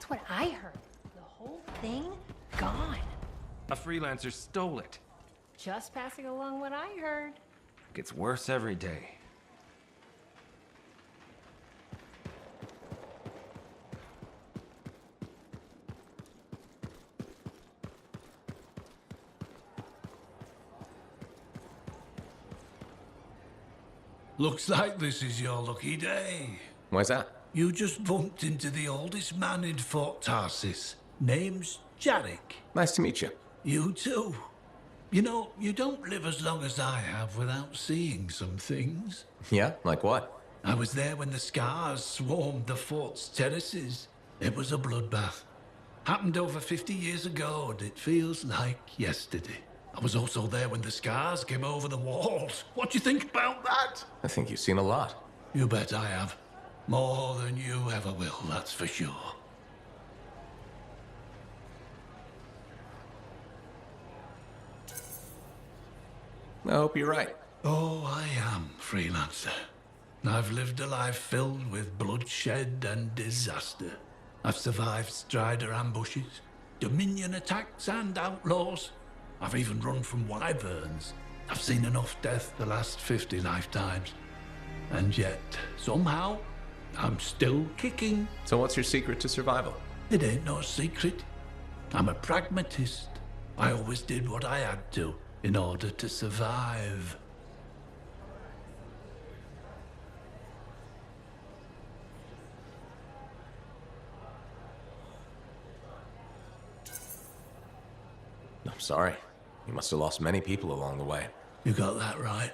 That's what I heard. The whole thing gone. A freelancer stole it. Just passing along what I heard. Gets worse every day. Looks like this is your lucky day. Why's that? You just bumped into the oldest man in Fort Tarsis. Name's Jarek. Nice to meet you. You too. You know, you don't live as long as I have without seeing some things. Yeah? Like what? I was there when the scars swarmed the fort's terraces. It was a bloodbath. Happened over 50 years ago, and it feels like yesterday. I was also there when the scars came over the walls. What do you think about that? I think you've seen a lot. You bet I have. More than you ever will, that's for sure. I hope you're right. Oh, I am, freelancer. I've lived a life filled with bloodshed and disaster. I've survived Strider ambushes, Dominion attacks and outlaws. I've even run from wyverns. I've seen enough death the last 50 lifetimes. And yet, somehow, I'm still kicking. So what's your secret to survival? It ain't no secret. I'm a pragmatist. I always did what I had to in order to survive. I'm sorry. You must have lost many people along the way. You got that right.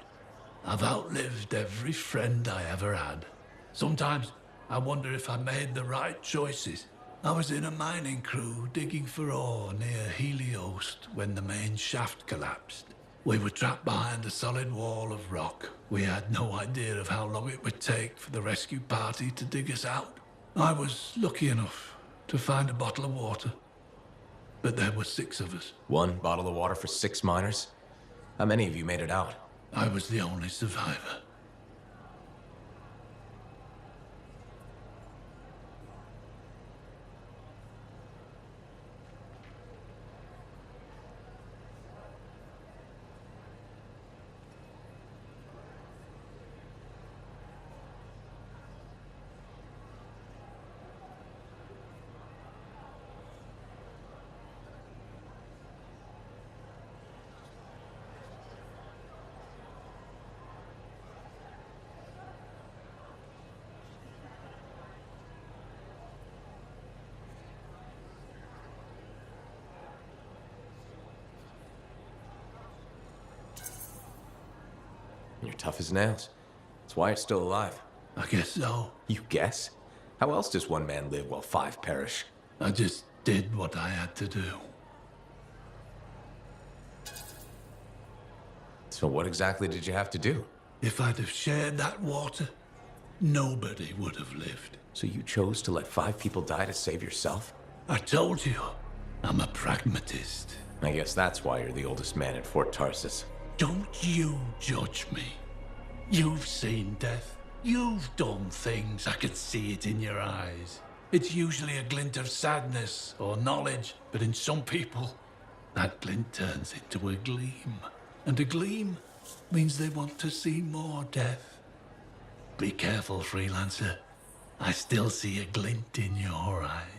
I've outlived every friend I ever had. Sometimes I wonder if I made the right choices. I was in a mining crew digging for ore near Helios when the main shaft collapsed. We were trapped behind a solid wall of rock. We had no idea of how long it would take for the rescue party to dig us out. I was lucky enough to find a bottle of water. But there were 6 of us. 1 bottle of water for 6 miners? How many of you made it out? I was the only survivor. You're tough as nails. That's why you're still alive. I guess so. You guess? How else does one man live while 5 perish? I just did what I had to do. So what exactly did you have to do? If I'd have shared that water, nobody would have lived. So you chose to let 5 people die to save yourself? I told you, I'm a pragmatist. I guess that's why you're the oldest man in Fort Tarsis. Don't you judge me. You've seen death. You've done things. I could see it in your eyes. It's usually a glint of sadness or knowledge, but in some people, that glint turns into a gleam. And a gleam means they want to see more death. Be careful, freelancer. I still see a glint in your eyes.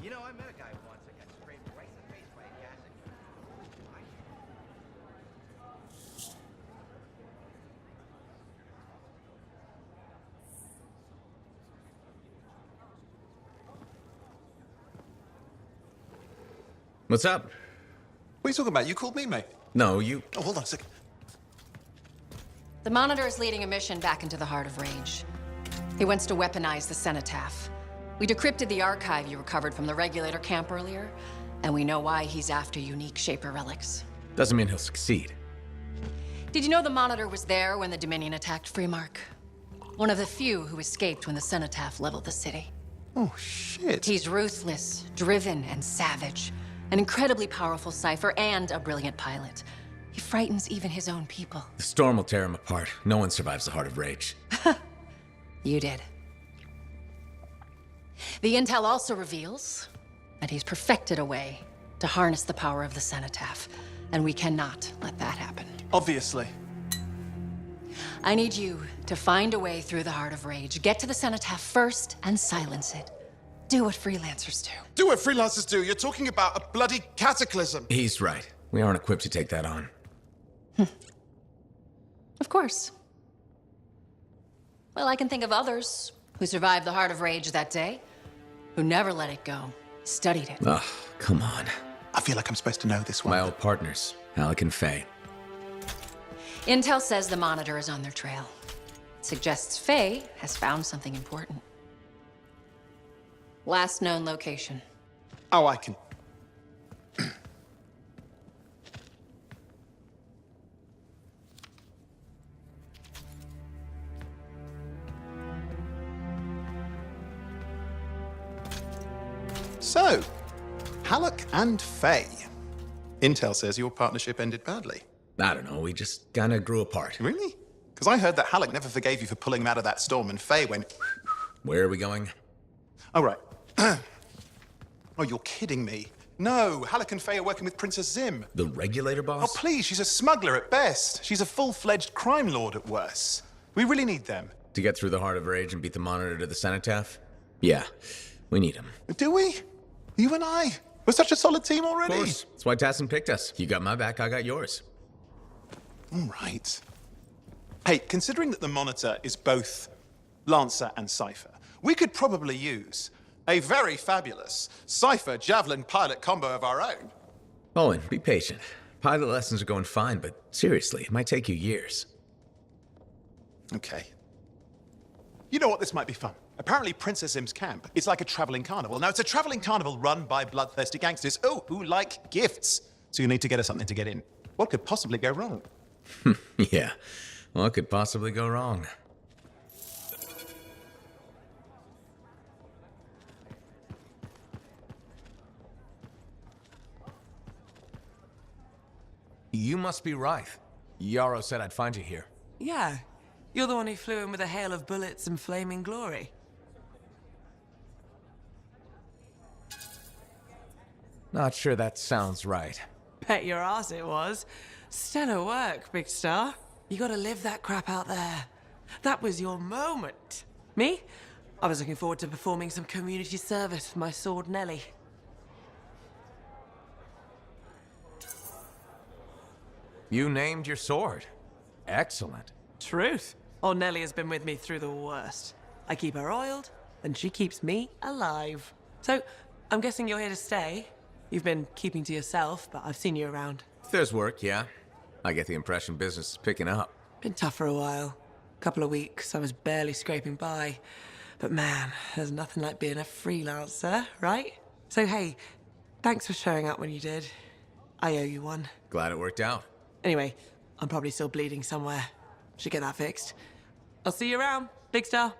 You know, I met a guy once that got sprayed right in the face by a gas. What's up? What are you talking about? You called me, mate. No, you... Oh, hold on a second. The Monitor is leading a mission back into the Heart of Rage. He wants to weaponize the Cenotaph. We decrypted the archive you recovered from the Regulator camp earlier, and we know why he's after unique Shaper relics. Doesn't mean he'll succeed. Did you know the Monitor was there when the Dominion attacked Freemark? One of the few who escaped when the Cenotaph leveled the city. Oh, shit. He's ruthless, driven, and savage. An incredibly powerful cipher and a brilliant pilot. He frightens even his own people. The storm will tear him apart. No one survives the Heart of Rage. You did. The intel also reveals that he's perfected a way to harness the power of the Cenotaph, and we cannot let that happen. Obviously. I need you to find a way through the Heart of Rage, get to the Cenotaph first, and silence it. Do what freelancers do. Do what freelancers do. You're talking about a bloody cataclysm. He's right. We aren't equipped to take that on. Of course. Well, I can think of others who survived the Heart of Rage that day, who never let it go, studied it. Ugh, come on. I feel like I'm supposed to know this one. My old partners, Alec and Faye. Intel says the Monitor is on their trail. It suggests Faye has found something important. Last known location. Oh, I can. So, Halleck and Faye. Intel says your partnership ended badly. I don't know, we just kinda grew apart. Really? Because I heard that Halleck never forgave you for pulling him out of that storm, and Faye went... Where are we going? Oh, right. Oh, you're kidding me. No, Halleck and Faye are working with Princess Zim. The Regulator Oh, boss? please, she's a smuggler at best. She's a full-fledged crime lord at worst. We really need them. To get through the Heart of Rage and beat the Monitor to the Cenotaph? Yeah, we need him. Do we? You and I? We're such a solid team already. Of course. That's why Tassin picked us. You got my back, I got yours. All right. Hey, considering that the Monitor is both Lancer and Cypher, we could probably use a very fabulous Cypher Javelin pilot combo of our own. Owen, be patient. Pilot lessons are going fine, but seriously, it might take you years. Okay. You know what? This might be fun. Apparently, Princess Zim's camp is like a traveling carnival. Now, it's a traveling carnival run by bloodthirsty gangsters, who like gifts. So you need to get us something to get in. What could possibly go wrong? Yeah, what could possibly go wrong? You must be Ryth. Yarrow said I'd find you here. Yeah. You're the one who flew in with a hail of bullets and flaming glory. Not sure that sounds right. Bet your ass it was. Stellar work, Big Star. You gotta live that crap out there. That was your moment. Me? I was looking forward to performing some community service for my sword Nellie. You named your sword. Excellent. Truth. Oh, Nellie has been with me through the worst. I keep her oiled, and she keeps me alive. So, I'm guessing you're here to stay. You've been keeping to yourself, but I've seen you around. If there's work, yeah. I get the impression business is picking up. Been tough for a while. Couple of weeks, I was barely scraping by. But man, there's nothing like being a freelancer, right? So hey, thanks for showing up when you did. I owe you one. Glad it worked out. Anyway, I'm probably still bleeding somewhere. Should get that fixed. I'll see you around, Big Star.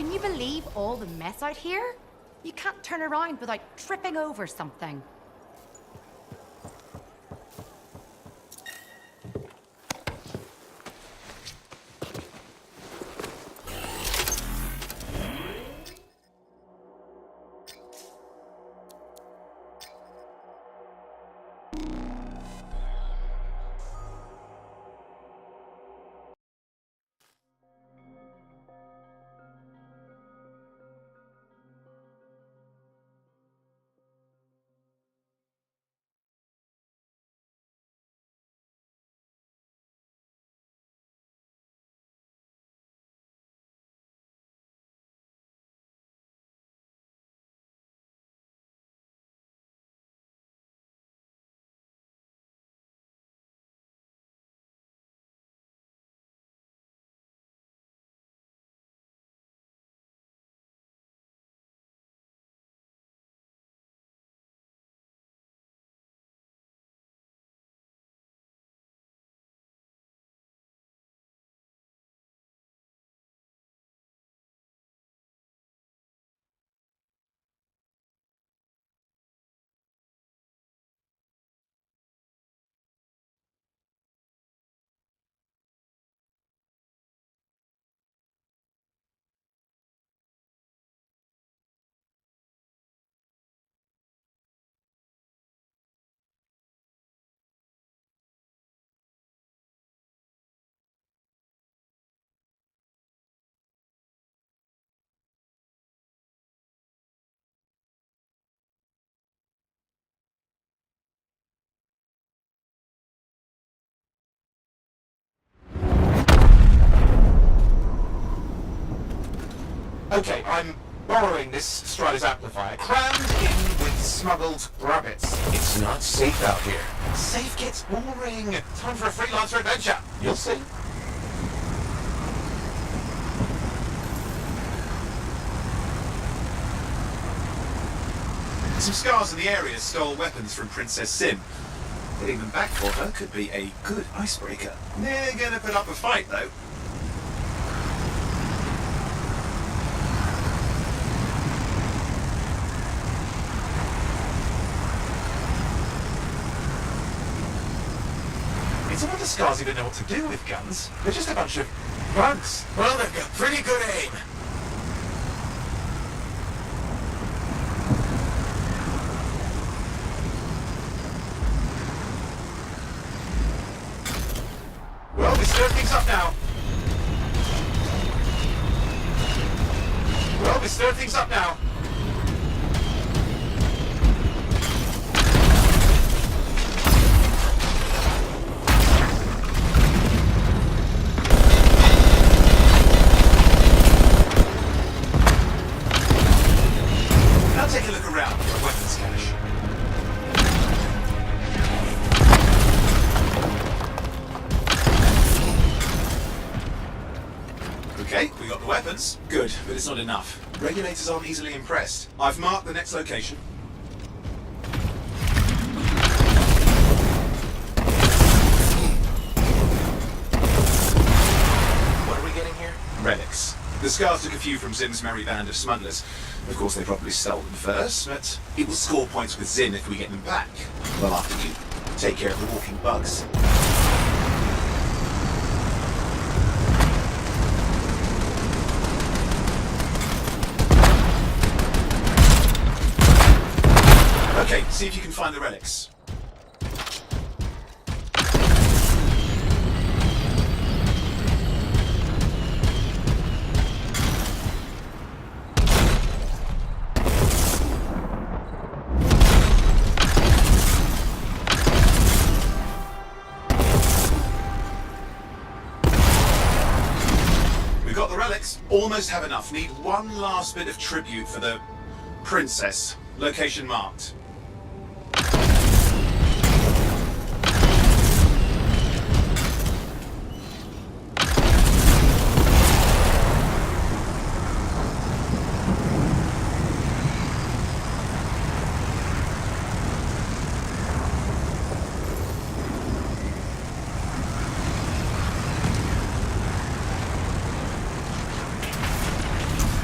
Can you believe all the mess out here? You can't turn around without tripping over something. Okay, I'm borrowing this Strider's amplifier, crammed in with smuggled rabbits. It's not safe out here. Safe gets boring. Time for a freelancer adventure. You'll see. Some scars in the area stole weapons from Princess Sim. Getting them back for her could be a good icebreaker. They're gonna put up a fight, though. It's a wonder scars even know what to do with guns. They're just a bunch of bugs. Well, they've got pretty good aim. Well, we stir things up now. Well, we stir things up now. Now take a look around for a weapons cache. Okay, we got the weapons. Good, but it's not enough. Regulators aren't easily impressed. I've marked the next location. What are we getting here? Relics. The scars took a few from Zim's merry band of smugglers. Of course, they probably stole them first, but it will score points with Zim if we get them back. Well, after you take care of the walking bugs. Okay, see if you can find the relics. We've got the relics. Almost have enough. Need one last bit of tribute for the princess. Location marked.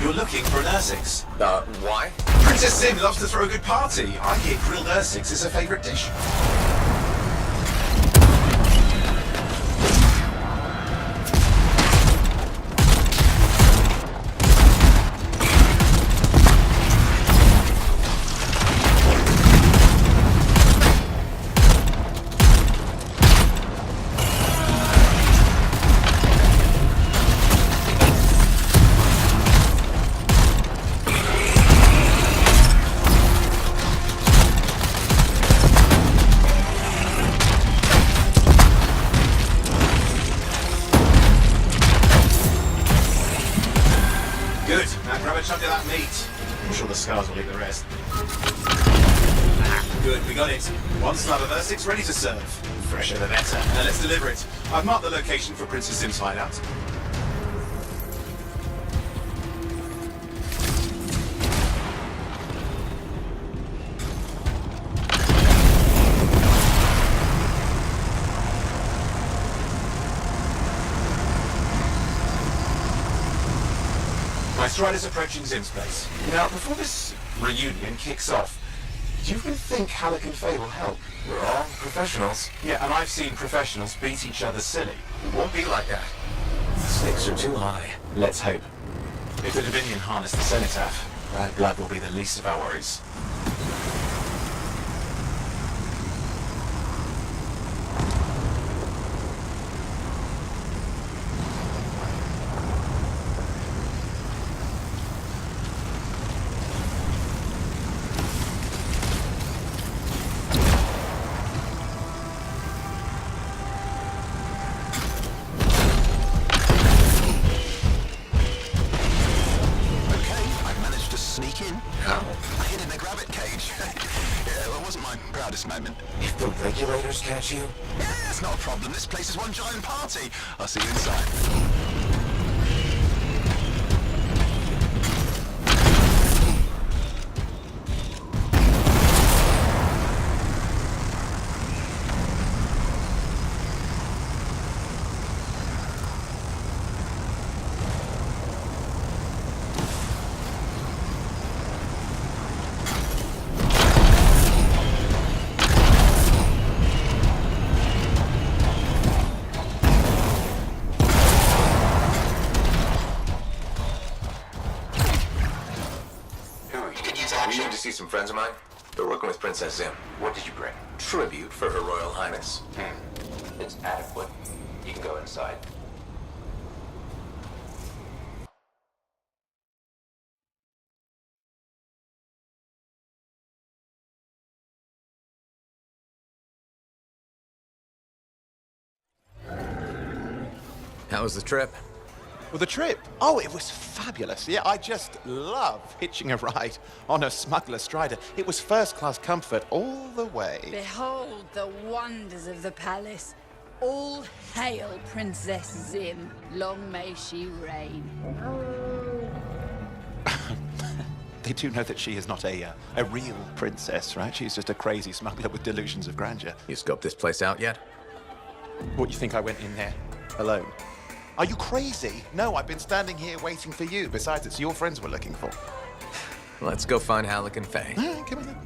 You're looking for an Ursix. Why? Princess Sim loves to throw a good party. I hear grilled Ursix is her favorite dish. Good. Now grab a chunk of that meat. I'm sure the scars will eat the rest. Good, we got it. One slab of Ursix ready to serve. Fresher the better. Now let's deliver it. I've marked the location for Princess Sim's hideout. My stride is approaching Zim's place. Now, before this reunion kicks off, do you really think Halleck and Faye will help? We're all professionals. Yeah, and I've seen professionals beat each other silly. It won't be like that. The stakes are too high. Let's hope. If the Dominion harness the cenotaph, Red Blood will be the least of our worries. Moment. If the regulators catch you? Yeah, it's not a problem. This place is one giant party. I'll see you inside. See some friends of mine? They're working with Princess Zim. What did you bring? Tribute for Her Royal Highness. It's adequate. You can go inside. How was the trip? Well, the trip? Oh, it was fabulous. Yeah, I just love hitching a ride on a smuggler strider. It was first-class comfort all the way. Behold the wonders of the palace. All hail Princess Zim. Long may she reign. They do know that she is not a real princess, right? She's just a crazy smuggler with delusions of grandeur. You scoped this place out yet? What, you think I went in there alone? Are you crazy? No, I've been standing here waiting for you. Besides, it's your friends we're looking for. Let's go find Halleck and Faye. Come on then.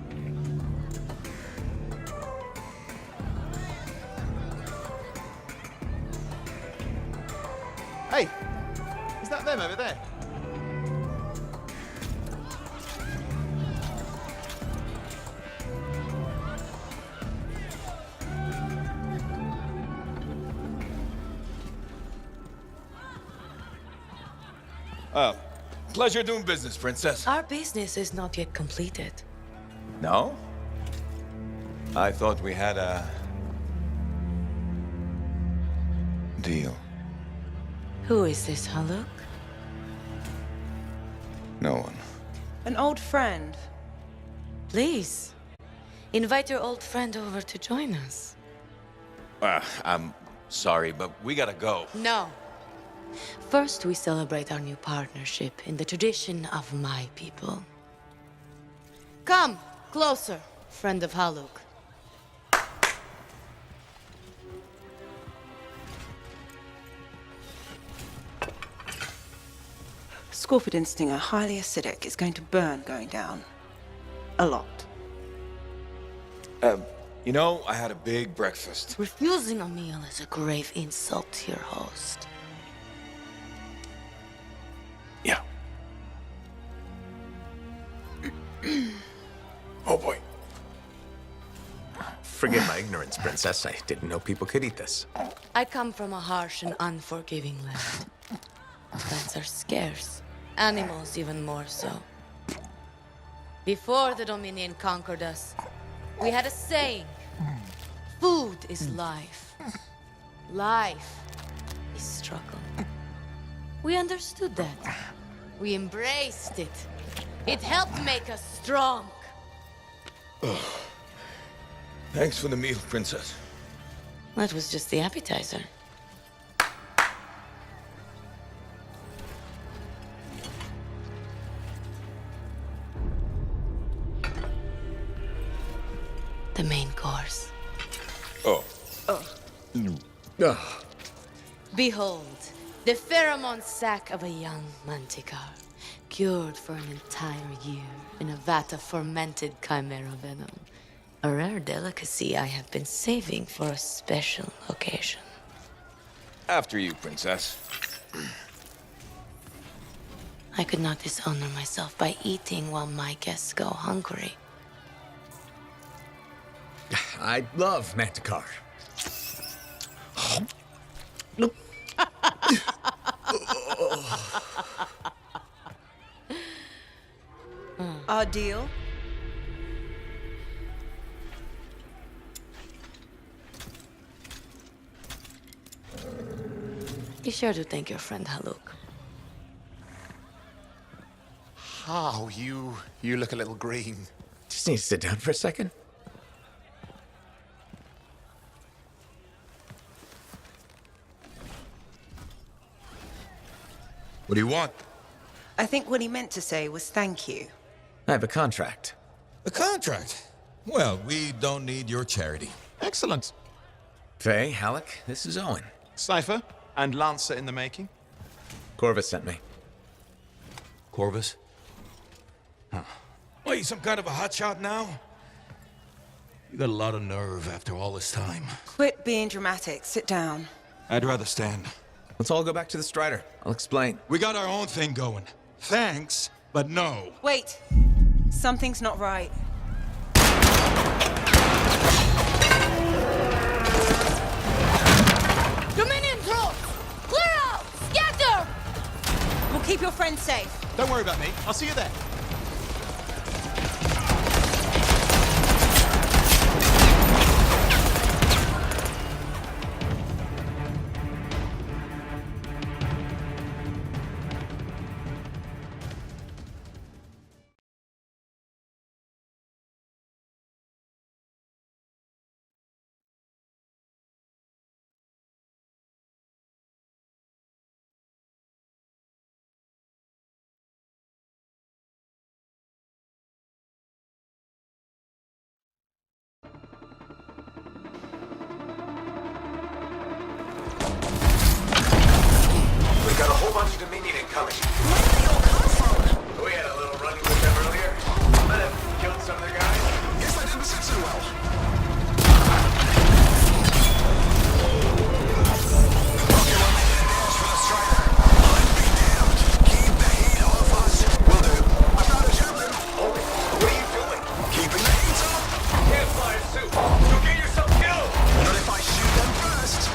Hey, is that them over there? Pleasure doing business, Princess. Our business is not yet completed. No? I thought we had a deal. Who is this, Haluk? No one. An old friend. Please, invite your old friend over to join us. I'm sorry, but we gotta go. No. First, we celebrate our new partnership in the tradition of my people. Come, closer, friend of Haluk. Scorpidin stinger, highly acidic. It's going to burn going down. A lot. You know, I had a big breakfast. Refusing a meal is a grave insult to your host. Yeah. Oh boy. Forgive my ignorance, Princess. I didn't know people could eat this. I come from a harsh and unforgiving land. Plants are scarce. Animals even more so. Before the Dominion conquered us, we had a saying. Food is life. Life is struggle. We understood that. We embraced it. It helped make us strong. Thanks for the meal, Princess. That was just the appetizer. The main course. Oh. Behold, the pheromone sac of a young manticore, cured for an entire year in a vat of fermented chimera venom. A rare delicacy I have been saving for a special occasion. After you, Princess. I could not dishonor myself by eating while my guests go hungry. I love Manticore. Our deal? Be sure to thank your friend Haluk. Oh, you look a little green. Just need to sit down for a second. What do you want? I think what he meant to say was thank you. I have a contract. A contract? Well, we don't need your charity. Excellent. Faye, Halleck, this is Owen. Cypher and Lancer in the making. Corvus sent me. Corvus? Huh. What, you some kind of a hotshot now? You got a lot of nerve after all this time. Quit being dramatic. Sit down. I'd rather stand. Let's all go back to the Strider. I'll explain. We got our own thing going. Thanks, but no. Wait. Something's not right. Dominion troops! Clear out! Scatter! We'll keep your friend safe. Don't worry about me. I'll see you there. We got a whole bunch of Dominion incoming. Where did they all come from? We had a little run with them earlier. Might have killed some of their guys. Guess I didn't sit too well. Okay, we're making a dash for the Strider. I'd be damned. Keep the heat off us. Will do. I found a chaplain. Oh, what are you doing? Keeping the heat up. Campfire soup. You'll get yourself killed. Not if I shoot them first.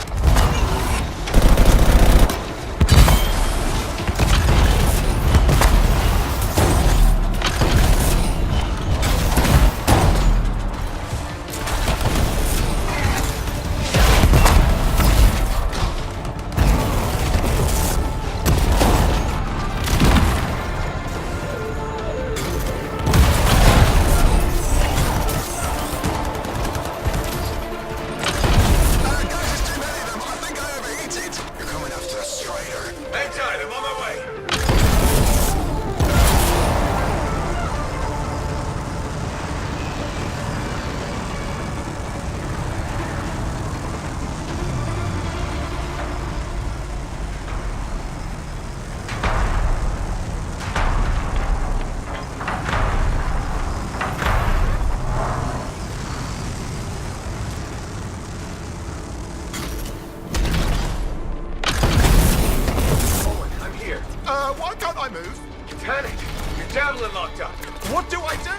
Why can't I move? Panic! Your javelin locked up. What do I do?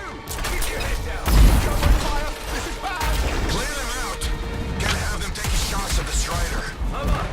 Keep your head down. Cover fire! This is bad! Clear them out. Gotta have them taking shots of the Strider. I'm up.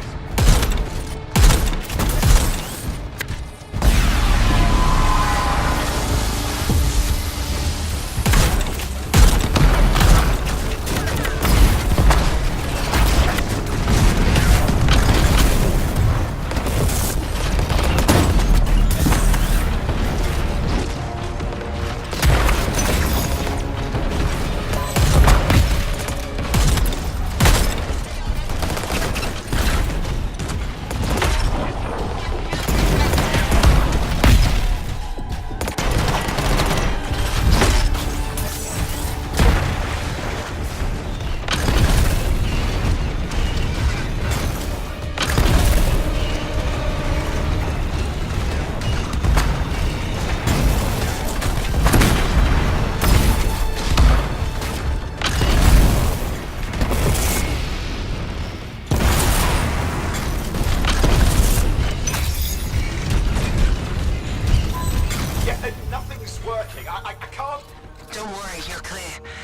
I can't... Don't worry, you're clear.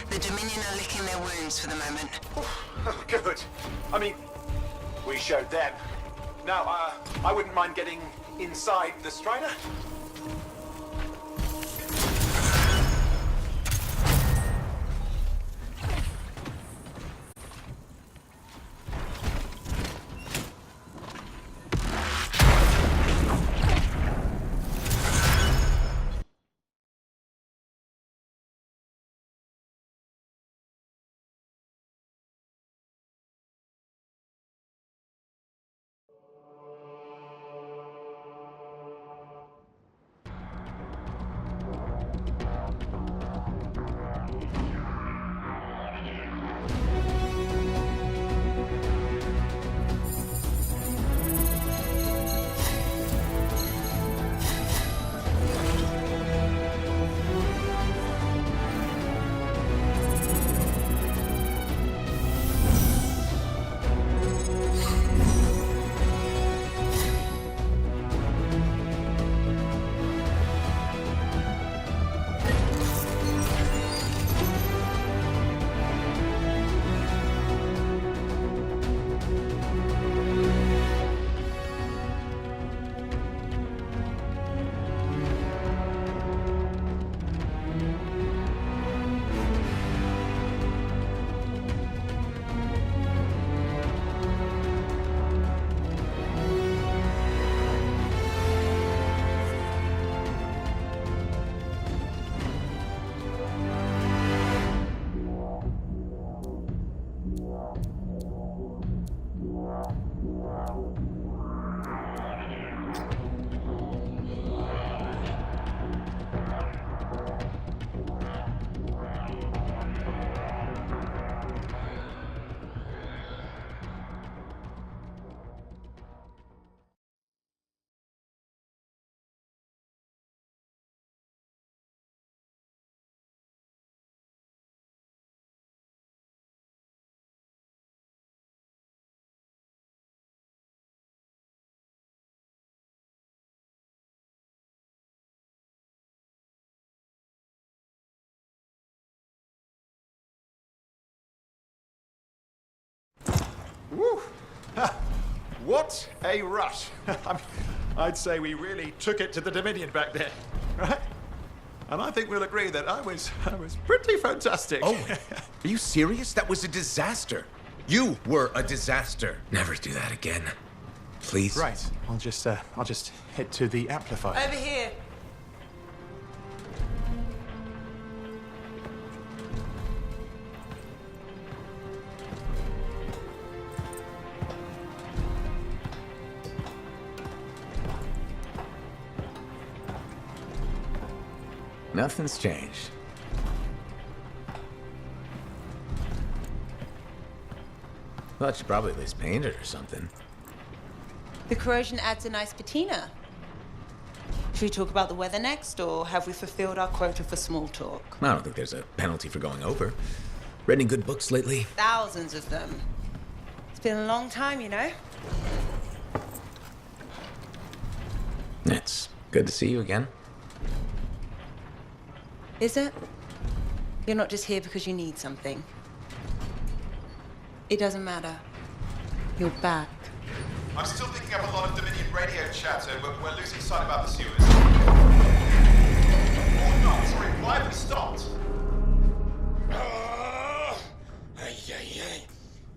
The Dominion are licking their wounds for the moment. Oh, good. I mean, we showed them. Now, I wouldn't mind getting inside the Strider. Woo! What a rush! I mean, I'd say we really took it to the Dominion back there, right? And I think we'll agree that I was pretty fantastic. Oh, are you serious? That was a disaster. You were a disaster. Never do that again. Please. Right. I'll just head to the amplifier. Over here. Nothing's changed. Well, she probably at least painted or something. The corrosion adds a nice patina. Should we talk about the weather next, or have we fulfilled our quota for small talk? I don't think there's a penalty for going over. Read any good books lately? Thousands of them. It's been a long time, you know. It's Good to see you again. Is it? You're not just here because you need something. It doesn't matter. You're back. I'm still picking up a lot of Dominion radio chatter, but we're losing sight of our pursuers. Oh, no, sorry, why have we stopped?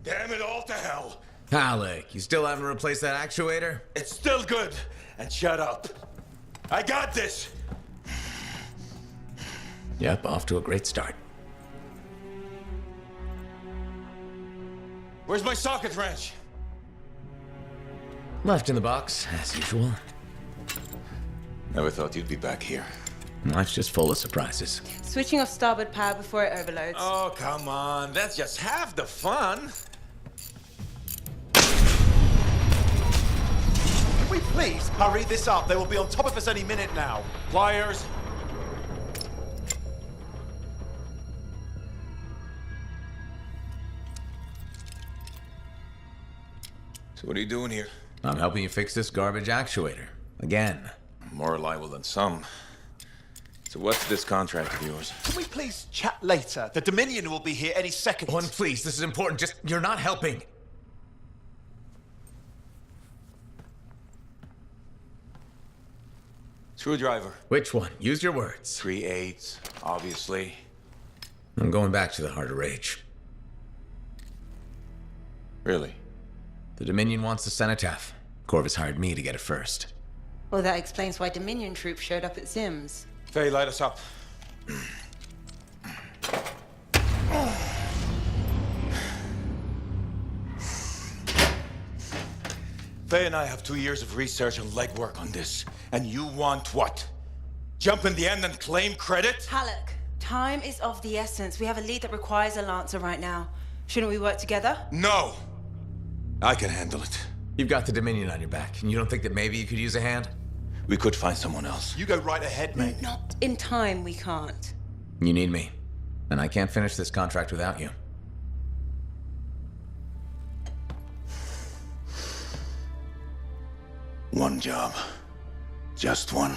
Damn it all to hell. Alec, you still haven't replaced that actuator? It's still good. And shut up. I got this. Yep, off to a great start. Where's my socket wrench? Left in the box, as usual. Never thought you'd be back here. Life's just full of surprises. Switching off starboard power before it overloads. Oh, come on. That's just half the fun. Can we please hurry this up? They will be on top of us any minute now. Pliers. So what are you doing here? I'm helping you fix this garbage actuator. Again. More reliable than some. So what's this contract of yours? Can we please chat later? The Dominion will be here any second. One, please, this is important. Just, you're not helping. Screwdriver. Which one? Use your words. 3/8, obviously. I'm going back to the Heart of Rage. Really? The Dominion wants the cenotaph. Corvus hired me to get it first. Well, that explains why Dominion troops showed up at Zim's. Faye, light us up. Faye and I have 2 years of research and legwork on this. And you want what? Jump in the end and claim credit? Halleck, time is of the essence. We have a lead that requires a Lancer right now. Shouldn't we work together? No! I can handle it. You've got the Dominion on your back, and you don't think that maybe you could use a hand? We could find someone else. You go right ahead, mate. Not in time, we can't. You need me, and I can't finish this contract without you. One job. Just one.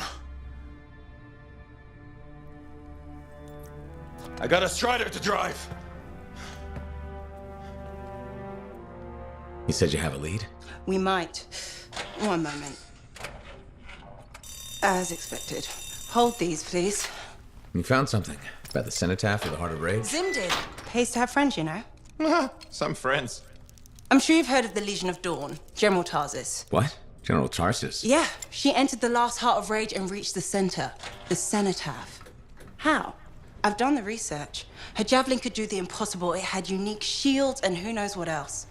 I got a Strider to drive. You said you have a lead? We might. One moment. As expected. Hold these, please. You found something about the cenotaph of the Heart of Rage? Zim did. Pays to have friends, you know. Some friends. I'm sure you've heard of the Legion of Dawn, General Tarsus. What? General Tarsus? Yeah, she entered the last Heart of Rage and reached the center, the cenotaph. How? I've done the research. Her javelin could do the impossible. It had unique shields and who knows what else.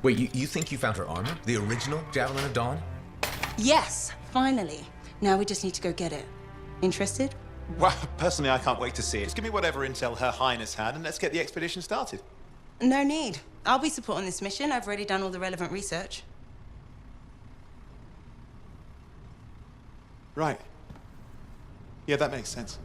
Wait, you think you found her armor? The original Javelin of Dawn? Yes, finally. Now we just need to go get it. Interested? Well, personally, I can't wait to see it. Just give me whatever intel Her Highness had, and let's get the expedition started. No need. I'll be supporting this mission. I've already done all the relevant research. Right. Yeah, that makes sense.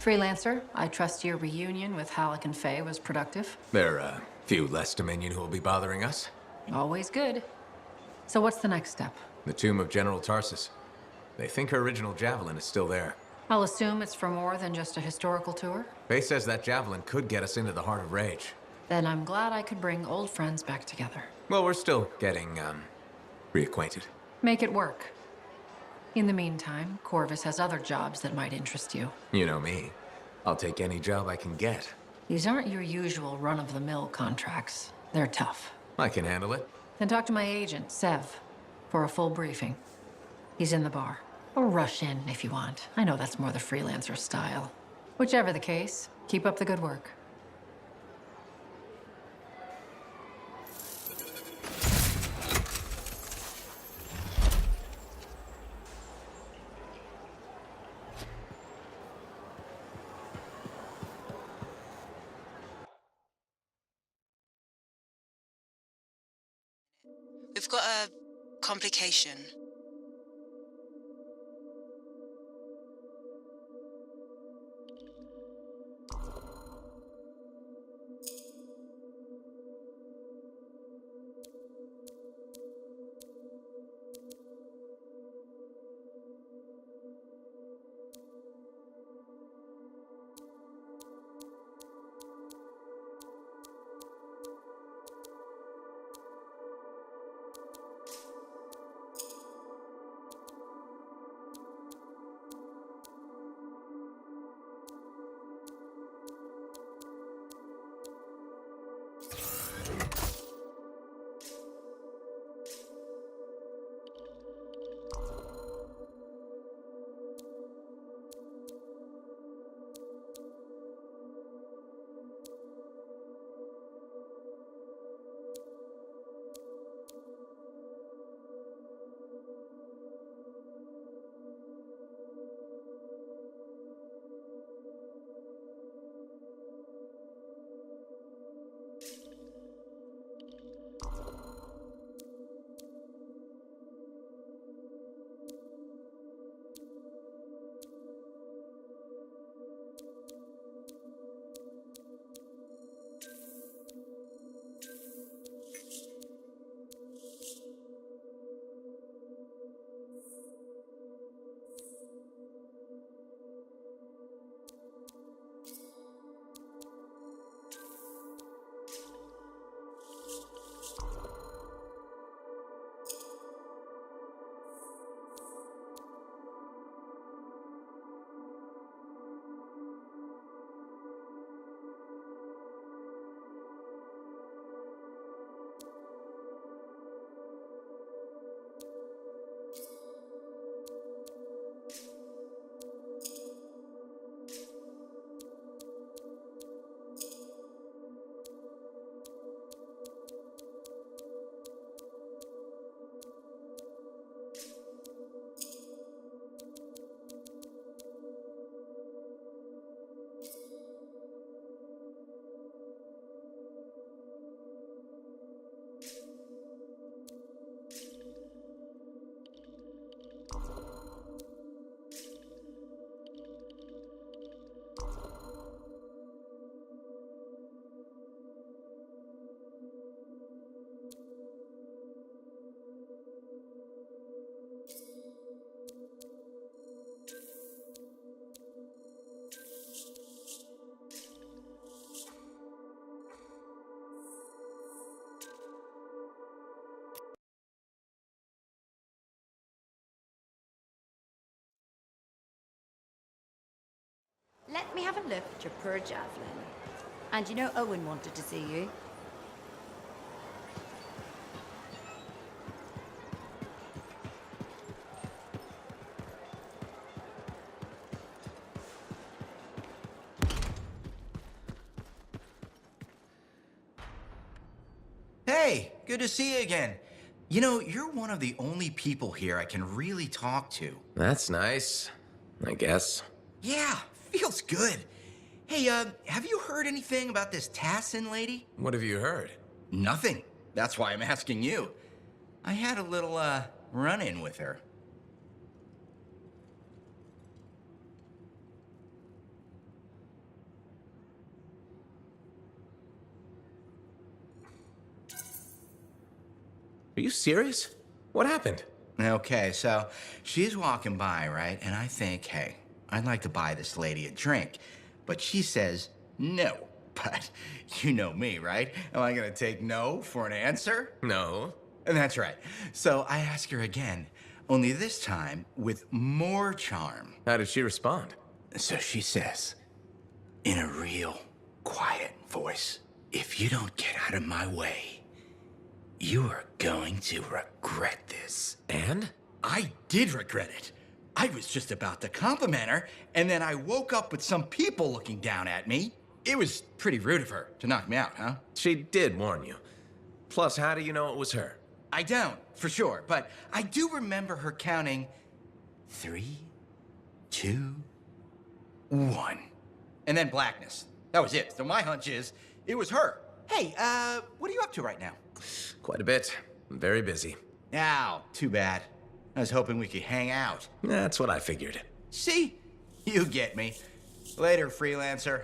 Freelancer, I trust your reunion with Halleck and Faye was productive. There are a few less Dominion who will be bothering us. Always good. So what's the next step? The tomb of General Tarsus. They think her original javelin is still there. I'll assume it's for more than just a historical tour. Faye says that javelin could get us into the heart of Rage. Then I'm glad I could bring old friends back together. Well, we're still getting, reacquainted. Make it work. In the meantime, Corvus has other jobs that might interest you. You know me. I'll take any job I can get. These aren't your usual run-of-the-mill contracts. They're tough. I can handle it. Then talk to my agent, Sev, for a full briefing. He's in the bar. Or rush in if you want. I know that's more the freelancer style. Whichever the case, keep up the good work. We've got a complication. Let me have a look at your poor javelin. And you know Owen wanted to see you. Hey, good to see you again. You know, you're one of the only people here I can really talk to. That's nice, I guess. Yeah, feels good. Hey, have you heard anything about this Tassin lady? What have you heard? Nothing. That's why I'm asking you. I had a little, run-in with her. Are you serious? What happened? Okay, so she's walking by, right? And I think, hey, I'd like to buy this lady a drink, but she says no. But you know me, right? Am I gonna take no for an answer? No. And that's right. So I ask her again, only this time with more charm. How did she respond? So she says, in a real quiet voice, if you don't get out of my way, you are going to regret this. And? I did regret it. I was just about to compliment her, and then I woke up with some people looking down at me. It was pretty rude of her to knock me out, huh? She did warn you. Plus, how do you know it was her? I don't, for sure, but I do remember her counting 3, 2, 1. And then blackness. That was it. So my hunch is, it was her. Hey, what are you up to right now? Quite a bit. I'm very busy. Ow, too bad. I was hoping we could hang out. That's what I figured. See? You get me. Later, freelancer.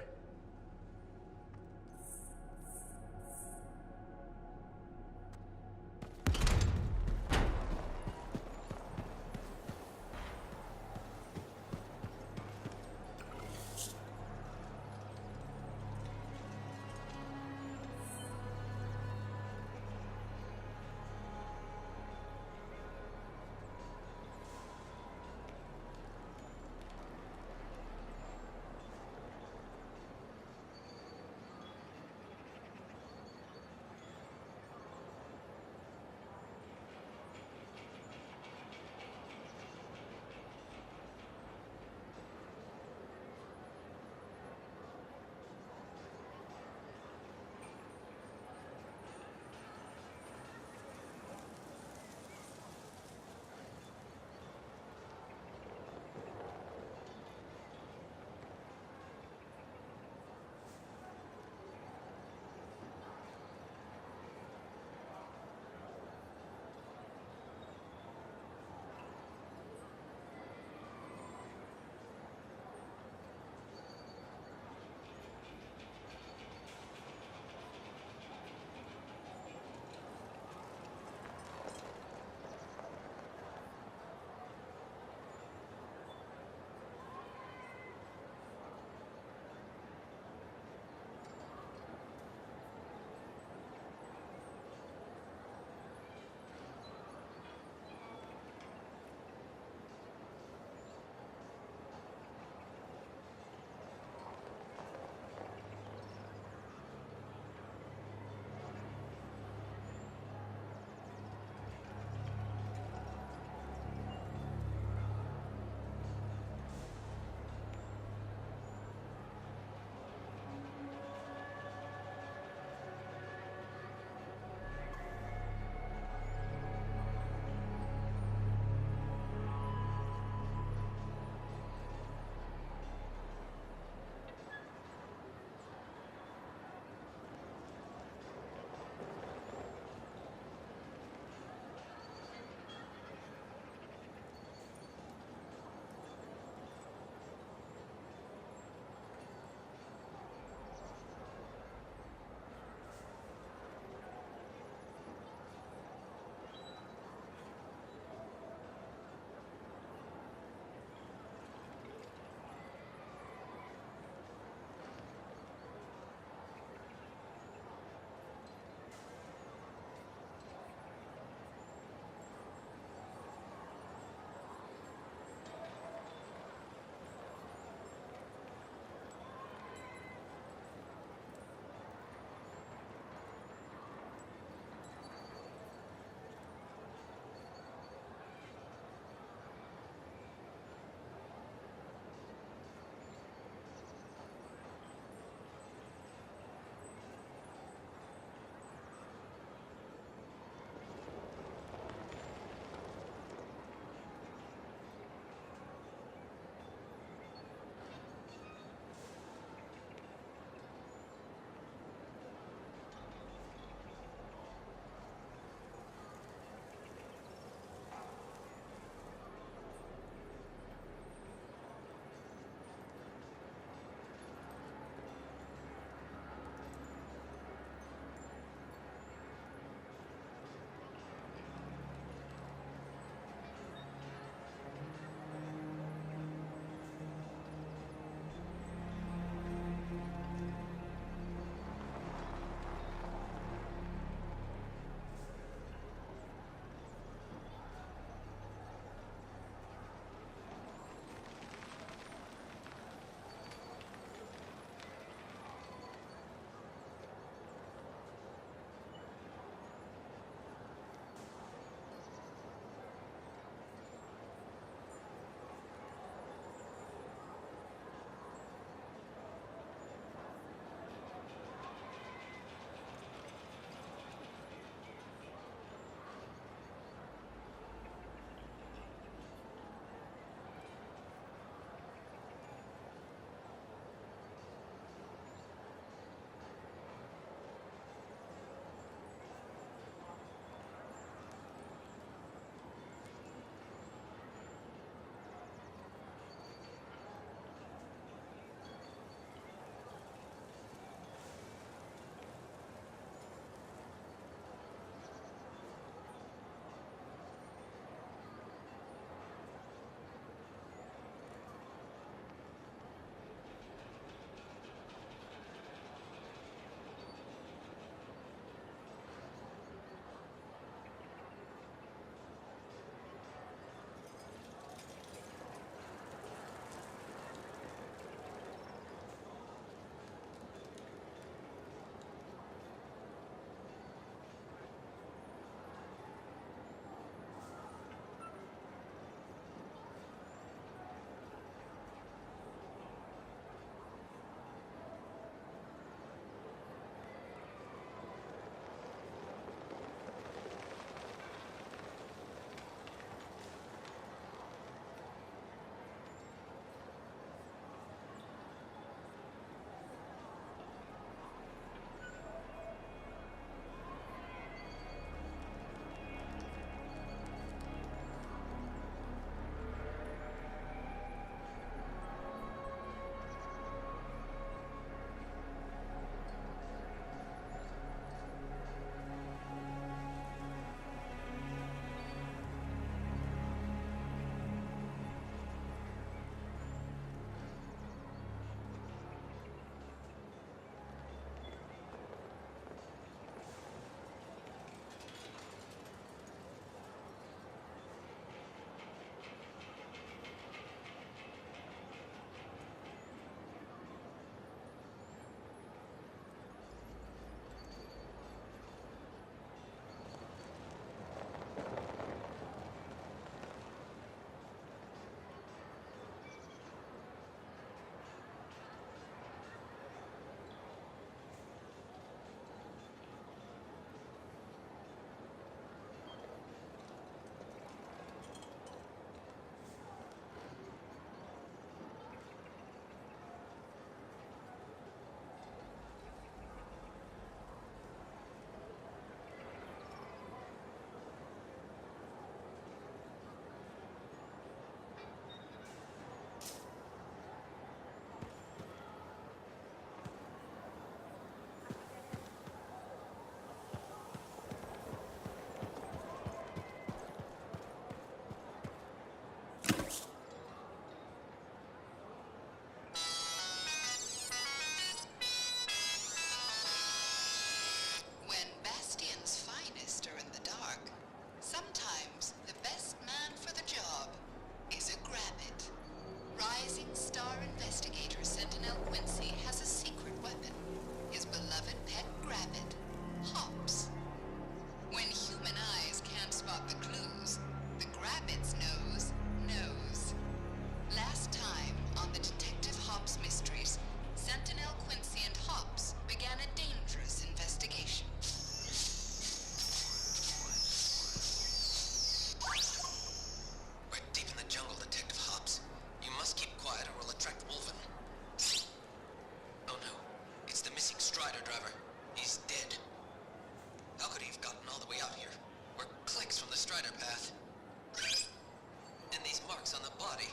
body.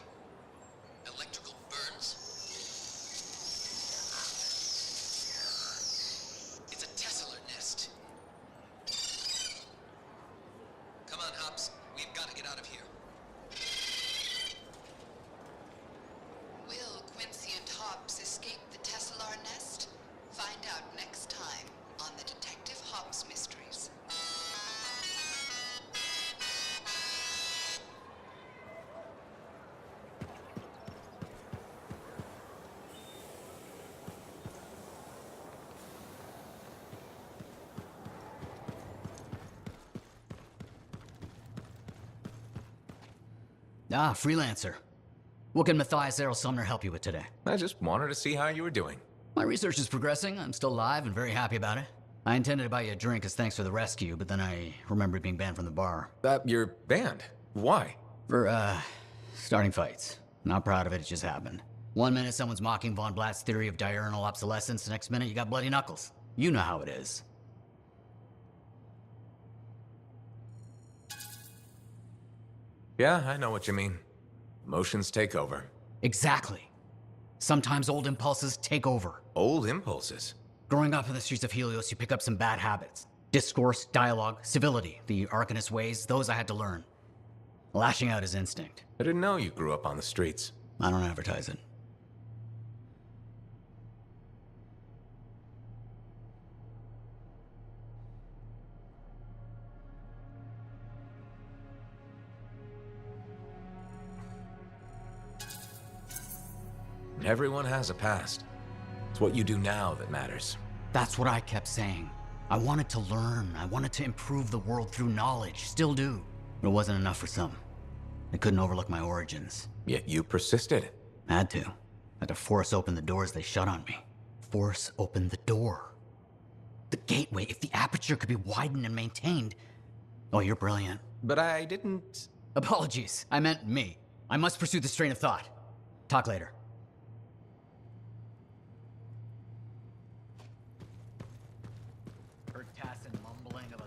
Electrical burns. It's a tesseller nest. Come on, Hobbs. We've got to get out of here. Will Quincy and Hobbs escape the Tesselar nest? Find out next time on the Detective Hobbs Mysteries. Ah, freelancer. What can Matthias Errol Sumner help you with today? I just wanted to see how you were doing. My research is progressing. I'm still alive and very happy about it. I intended to buy you a drink as thanks for the rescue, but then I remembered being banned from the bar. You're banned? Why? For, starting fights. Not proud of it, it just happened. One minute someone's mocking Von Blatt's theory of diurnal obsolescence, the next minute you got bloody knuckles. You know how it is. Yeah, I know what you mean. Emotions take over. Exactly. Sometimes old impulses take over. Old impulses? Growing up in the streets of Helios, you pick up some bad habits. Discourse, dialogue, civility, the Arcanist ways, those I had to learn. Lashing out is instinct. I didn't know you grew up on the streets. I don't advertise it. Everyone has a past. It's what you do now that matters. That's what I kept saying. I wanted to learn. I wanted to improve the world through knowledge. Still do. But it wasn't enough for some. They couldn't overlook my origins. Yet you persisted. Had to. Had to force open the doors they shut on me. Force open the door. The gateway, if the aperture could be widened and maintained. Oh, you're brilliant. But I didn't... Apologies. I meant me. I must pursue this train of thought. Talk later. Heard Tassin mumbling about...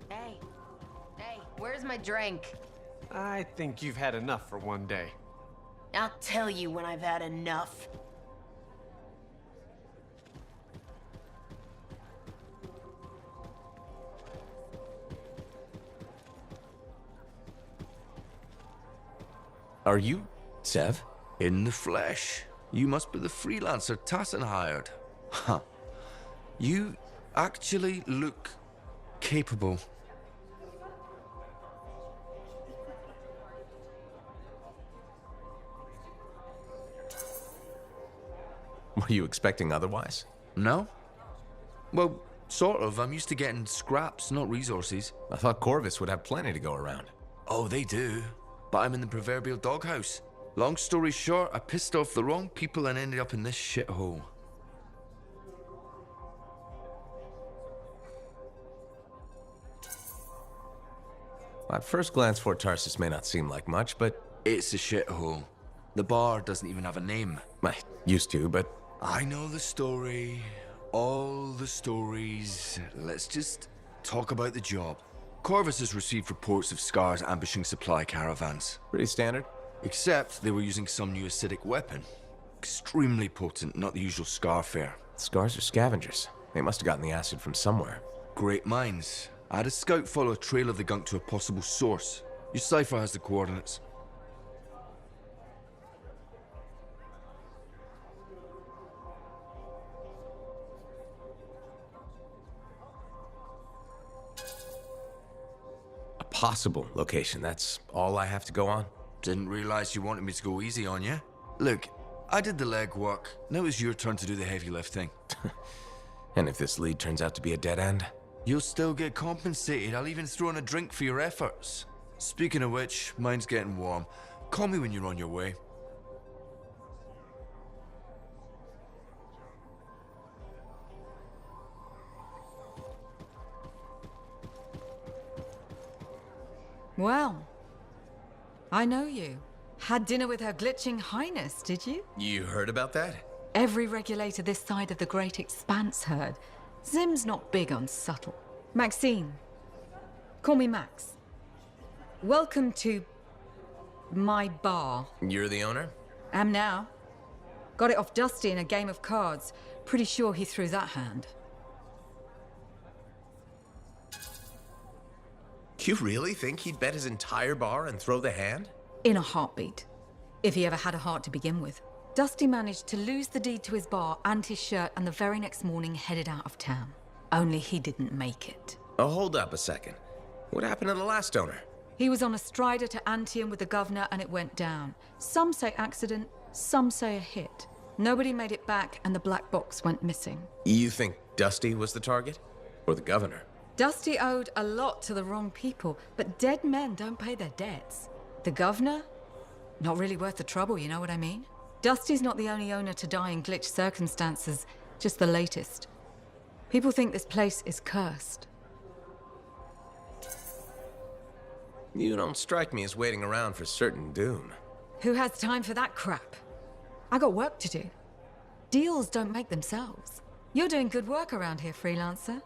Hey, where's my drink? I think you've had enough for one day. I'll tell you when I've had enough. Are you Sev? In the flesh. You must be the freelancer Tassin hired. Huh. You actually look capable. Were you expecting otherwise? No. Well, sort of. I'm used to getting scraps, not resources. I thought Corvus would have plenty to go around. Oh, they do. But I'm in the proverbial doghouse. Long story short, I pissed off the wrong people and ended up in this shithole. At first glance, Fort Tarsus may not seem like much, but... It's a shithole. The bar doesn't even have a name. I used to, but... I know the story. All the stories. Let's just talk about the job. Corvus has received reports of Scars ambushing supply caravans. Pretty standard. Except they were using some new acidic weapon. Extremely potent, not the usual Scar fare. Scars are scavengers. They must have gotten the acid from somewhere. Great minds. I had a scout follow a trail of the gunk to a possible source. Your cipher has the coordinates. A possible location, that's all I have to go on? Didn't realize you wanted me to go easy on you. Look, I did the legwork. Now it's your turn to do the heavy lifting. And if this lead turns out to be a dead end? You'll still get compensated. I'll even throw in a drink for your efforts. Speaking of which, mine's getting warm. Call me when you're on your way. Well, I know you. Had dinner with Her Glitching Highness, did you? You heard about that? Every regulator this side of the Great Expanse heard. Zim's not big on subtle. Maxine. Call me Max. Welcome to my bar. You're the owner? Am now. Got it off Dusty in a game of cards. Pretty sure he threw that hand. You really think he'd bet his entire bar and throw the hand? In a heartbeat. If he ever had a heart to begin with. Dusty managed to lose the deed to his bar and his shirt, and the very next morning headed out of town. Only he didn't make it. Oh, hold up a second. What happened to the last owner? He was on a strider to Anthem with the governor and it went down. Some say accident, some say a hit. Nobody made it back and the black box went missing. You think Dusty was the target? Or the governor? Dusty owed a lot to the wrong people, but dead men don't pay their debts. The governor? Not really worth the trouble, you know what I mean? Dusty's not the only owner to die in glitch circumstances, just the latest. People think this place is cursed. You don't strike me as waiting around for certain doom. Who has time for that crap? I got work to do. Deals don't make themselves. You're doing good work around here, freelancer.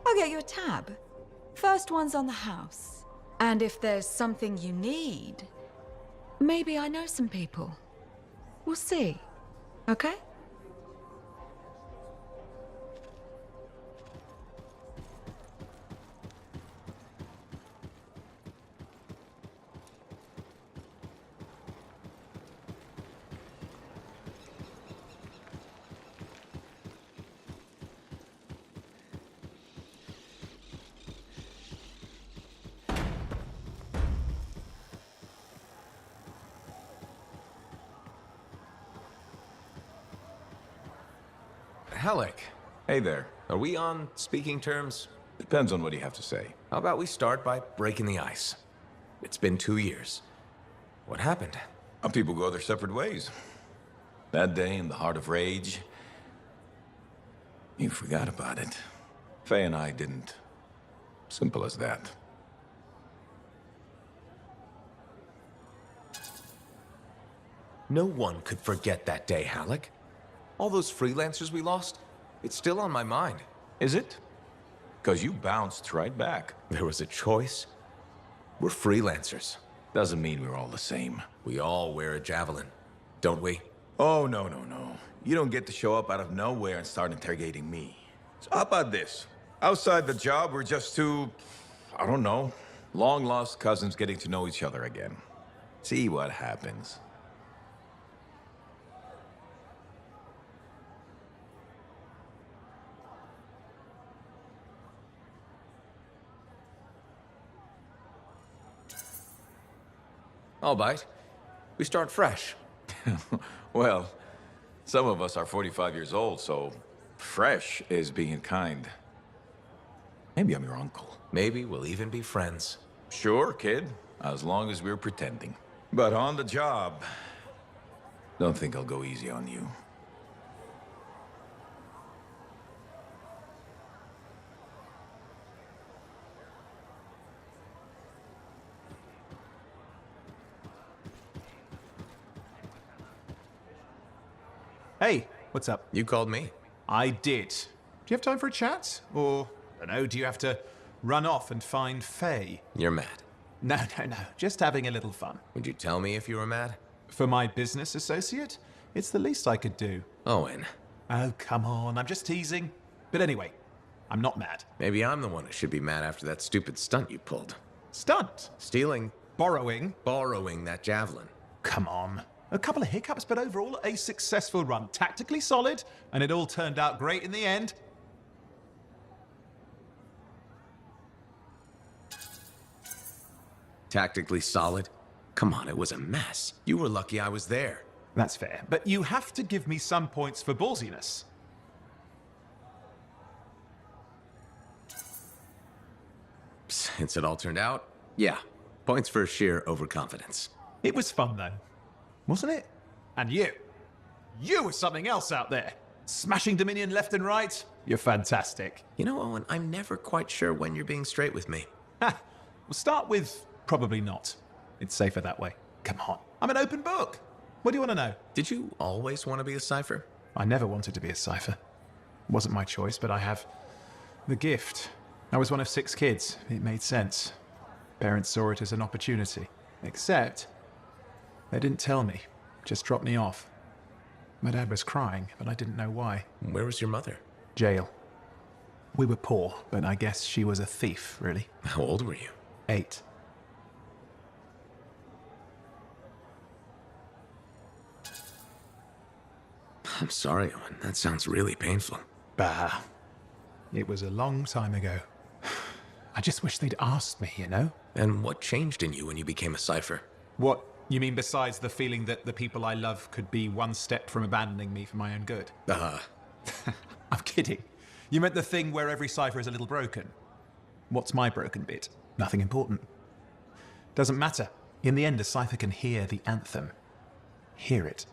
I'll get you a tab. First one's on the house. And if there's something you need, maybe I know some people. We'll see. Okay? Halleck. Hey there. Are we on speaking terms? Depends on what you have to say. How about we start by breaking the ice? It's been 2 years. What happened? People go their separate ways. That day in the heart of rage, you forgot about it. Faye and I didn't. Simple as that. No one could forget that day, Halleck. All those freelancers we lost, it's still on my mind. Is it? Because you bounced right back. There was a choice. We're freelancers. Doesn't mean we're all the same. We all wear a javelin, don't we? Oh, no. You don't get to show up out of nowhere and start interrogating me. So how about this? Outside the job, we're just two, I don't know, long-lost cousins getting to know each other again. See what happens. I'll bite. We start fresh. Well, some of us are 45 years old, so fresh is being kind. Maybe I'm your uncle. Maybe we'll even be friends. Sure, kid, as long as we're pretending. But on the job, don't think I'll go easy on you. Hey, what's up? You called me. I did. Do you have time for a chat? Or, I don't know, do you have to run off and find Faye? You're mad. No. Just having a little fun. Would you tell me if you were mad? For my business associate? It's the least I could do. Owen. Oh, come on. I'm just teasing. But anyway, I'm not mad. Maybe I'm the one who should be mad after that stupid stunt you pulled. Stunt? Stealing. Borrowing? Borrowing that javelin. Come on. A couple of hiccups, but overall a successful run. Tactically solid, and it all turned out great in the end. Tactically solid? Come on, it was a mess. You were lucky I was there. That's fair, but you have to give me some points for ballsiness. Since it all turned out, yeah. Points for sheer overconfidence. It was fun, though. Wasn't it? And you were something else out there. Smashing Dominion left and right. You're fantastic. You know, Owen, I'm never quite sure when you're being straight with me. We'll start with Probably not. It's safer that way. Come on. I'm an open book. What do you want to know? Did you always want to be a cipher? I never wanted to be a cipher. It wasn't my choice, but I have the gift. I was one of 6 kids. It made sense. Parents saw it as an opportunity. Except, they didn't tell me. Just dropped me off. My dad was crying, but I didn't know why. Where was your mother? Jail. We were poor, but I guess she was a thief, really. How old were you? 8. I'm sorry, Owen. That sounds really painful. Bah. It was a long time ago. I just wish they'd asked me, you know? And what changed in you when you became a cipher? What? You mean besides the feeling that the people I love could be one step from abandoning me for my own good? I'm kidding. You meant the thing where every cipher is a little broken. What's my broken bit? Nothing important. Doesn't matter. In the end, a cipher can hear the anthem. Hear it.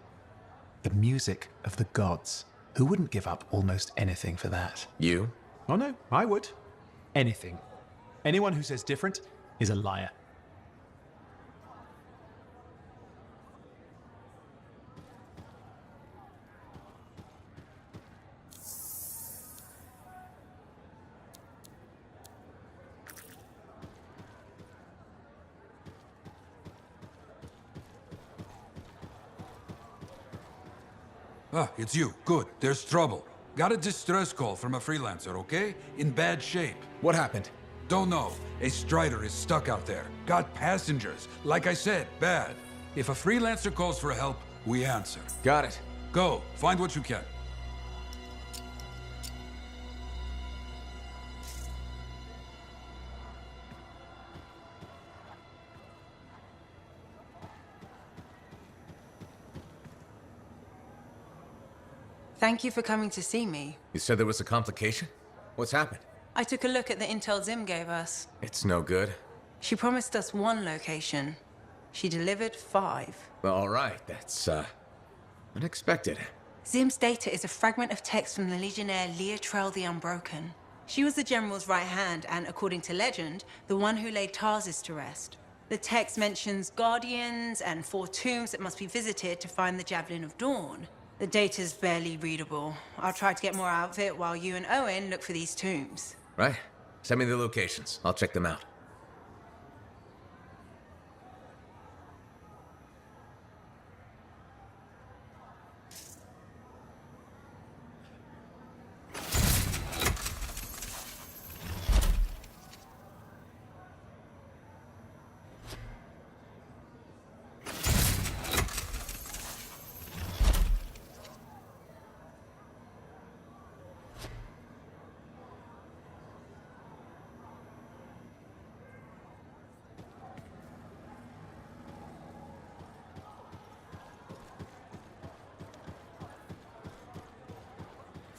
The music of the gods. Who wouldn't give up almost anything for that? You? Oh no, I would. Anything. Anyone who says different is a liar. Ah, it's you. Good. There's trouble. Got a distress call from a freelancer, okay? In bad shape. What happened? Don't know. A Strider is stuck out there. Got passengers. Like I said, bad. If a freelancer calls for help, we answer. Got it. Go. Find what you can. Thank you for coming to see me. You said there was a complication? What's happened? I took a look at the intel Zim gave us. It's no good. She promised us 1 location. She delivered 5. All right, that's, unexpected. Zim's data is a fragment of text from the Legionnaire Leotrel the Unbroken. She was the General's right hand and, according to legend, the one who laid Tarsus to rest. The text mentions guardians and 4 tombs that must be visited to find the Javelin of Dawn. The data's barely readable. I'll try to get more out of it while you and Owen look for these tombs. Right. Send me the locations. I'll check them out.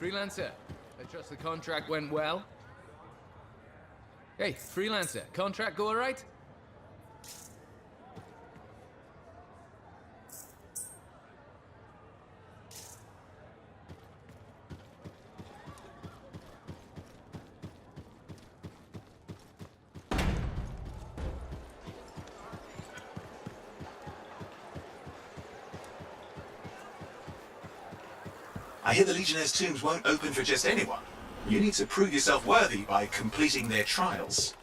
Freelancer, I trust the contract went well. Hey, Freelancer, contract go alright? I hear the Legionnaire's tombs won't open for just anyone. You need to prove yourself worthy by completing their trials.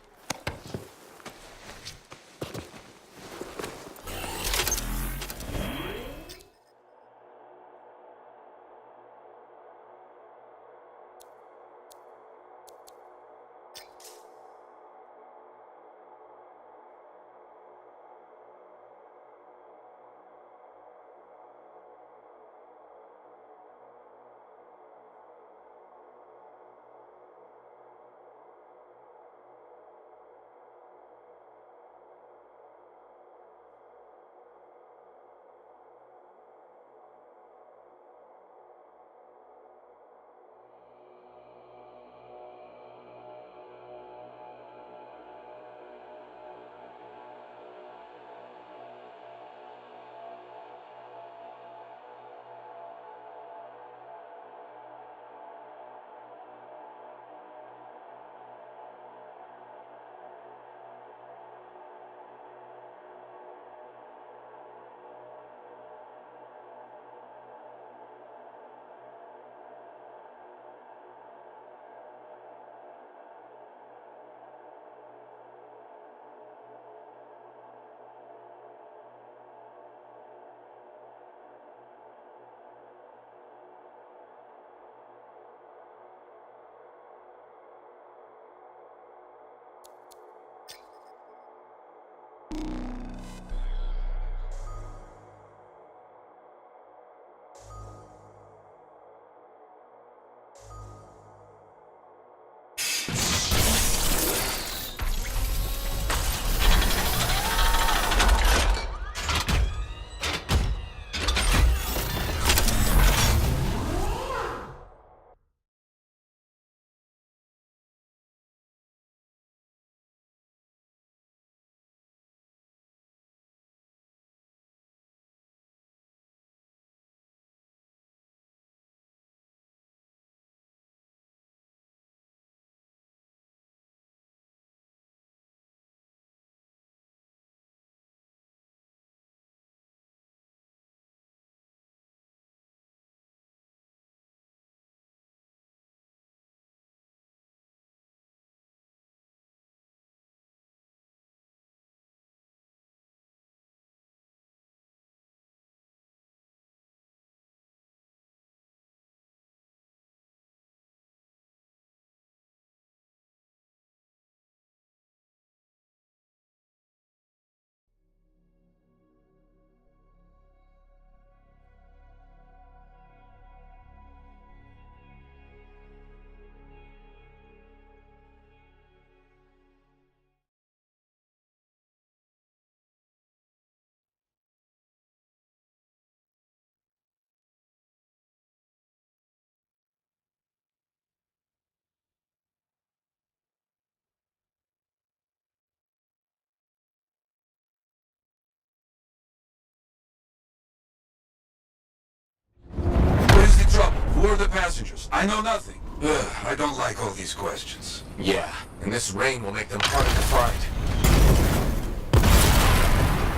the passengers? I know nothing. Ugh, I don't like all these questions. Yeah, and this rain will make them harder to find.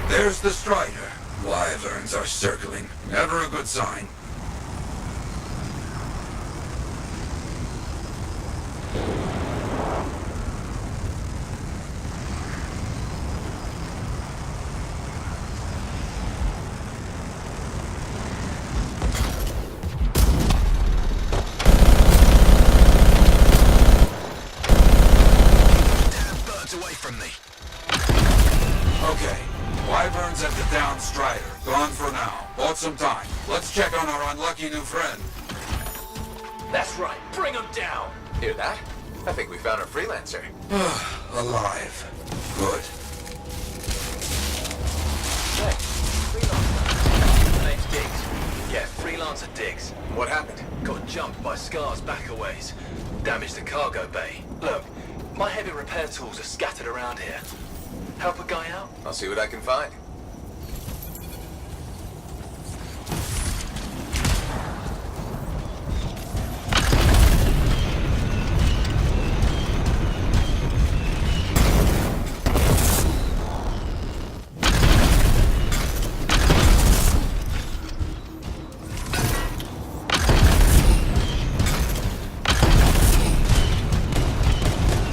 There's the Strider. Wyverns are circling. Never a good sign. Away from me. Okay. Wyverns at the down Strider. Gone for now. Bought some time. Let's check on our unlucky new friend. That's right. Bring him down. Hear that? I think we found our freelancer. Alive. Good. Hey, freelancer. Name's Diggs. Yeah, freelancer Diggs. What happened? Got jumped by Scar's backaways. Damaged the cargo bay. Look, my heavy repair tools are scattered around here. Help a guy out? I'll see what I can find.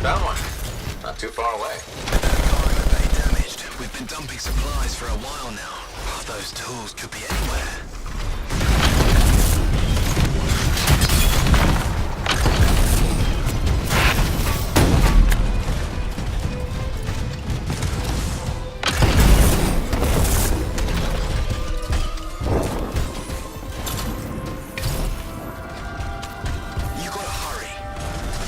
Found one. Not too far away. Cargo bay damaged. We've been dumping supplies for a while now. Those tools could be anywhere. You gotta hurry.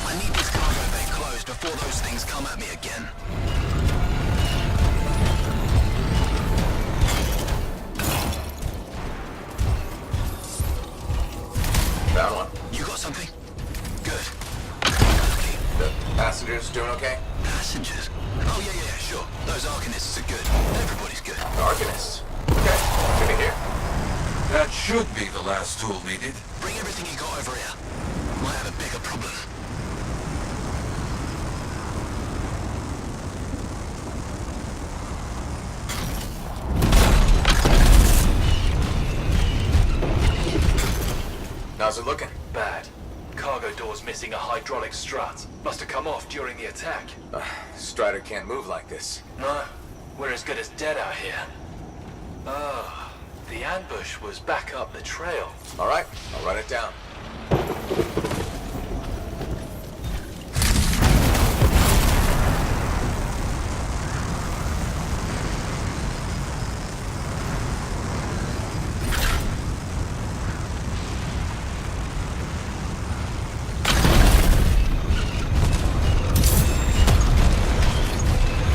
I need this cargo bay closed before those things come at me again. Found one. You got something? Good. The passengers doing okay? Passengers? Oh, yeah, sure. Those Arcanists are good. Everybody's good. Arcanists? Okay, good to hear. That should be the last tool needed. Bring everything you got over here. Might have a bigger problem. How's it looking? Bad. Cargo door's missing a hydraulic strut. Must have come off during the attack. Strider can't move like this. No, we're as good as dead out here. Ah, the ambush was back up the trail. All right, I'll run it down.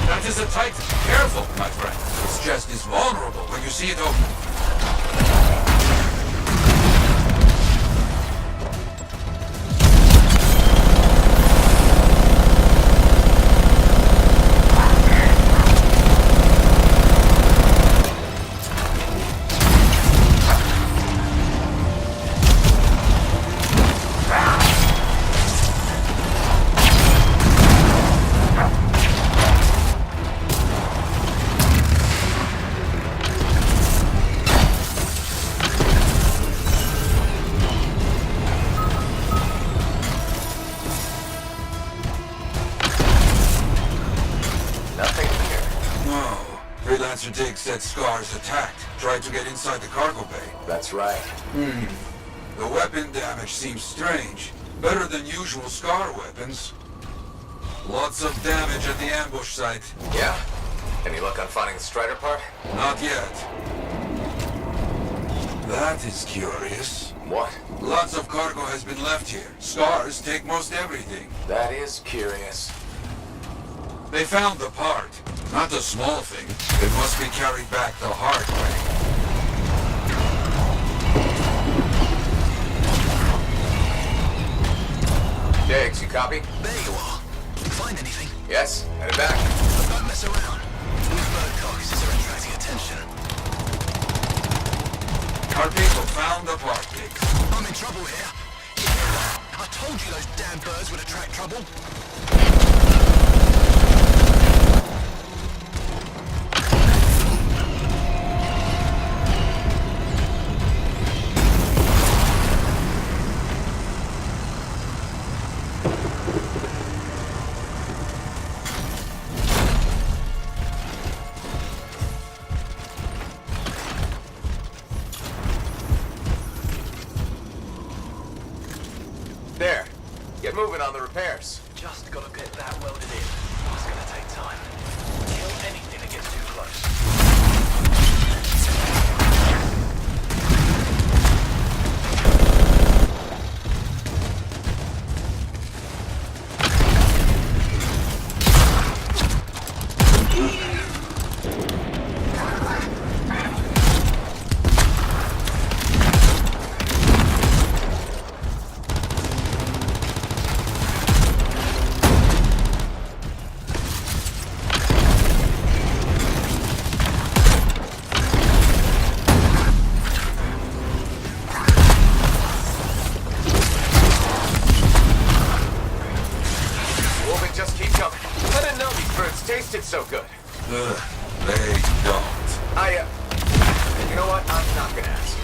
That is a tight. Careful, my friend. This chest is vulnerable when you see it open. Freelancer Diggs said Scar's attacked. Tried to get inside the cargo bay. That's right. The weapon damage seems strange. Better than usual Scar weapons. Lots of damage at the ambush site. Yeah? Any luck on finding the Strider part? Not yet. That is curious. What? Lots of cargo has been left here. Scars take most everything. That is curious. They found the part. Not a small thing. It must be carried back the hard way. Diggs, you copy? There you are. Find anything? Yes, headed back. Don't mess around. These bird carcasses are attracting attention. Our people found the part, Diggs. I'm in trouble here. Told you those damn birds would attract trouble. There. Get moving on the repairs. Just gotta get that welded in. It's gonna take time. Kill anything that gets too close. Moving, just keep coming. I didn't know these birds tasted so good. They don't. You know what? I'm not gonna ask.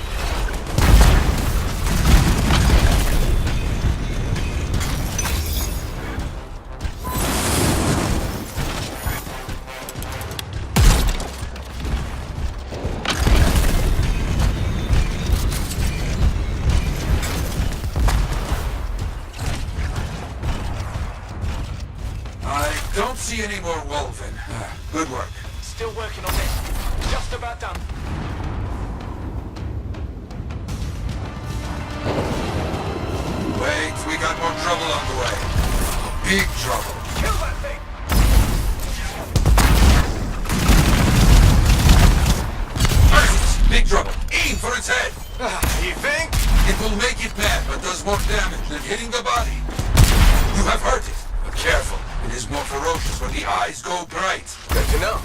I don't see any more Wolven. Good work. Still working on this. Just about done. Wait, we got more trouble on the way. Big trouble. Kill that thing! Big trouble. Aim for its head. You think? It will make it mad, but does more damage than hitting the body. You have hurt it. But careful. It is more ferocious when the eyes go bright. Good to know.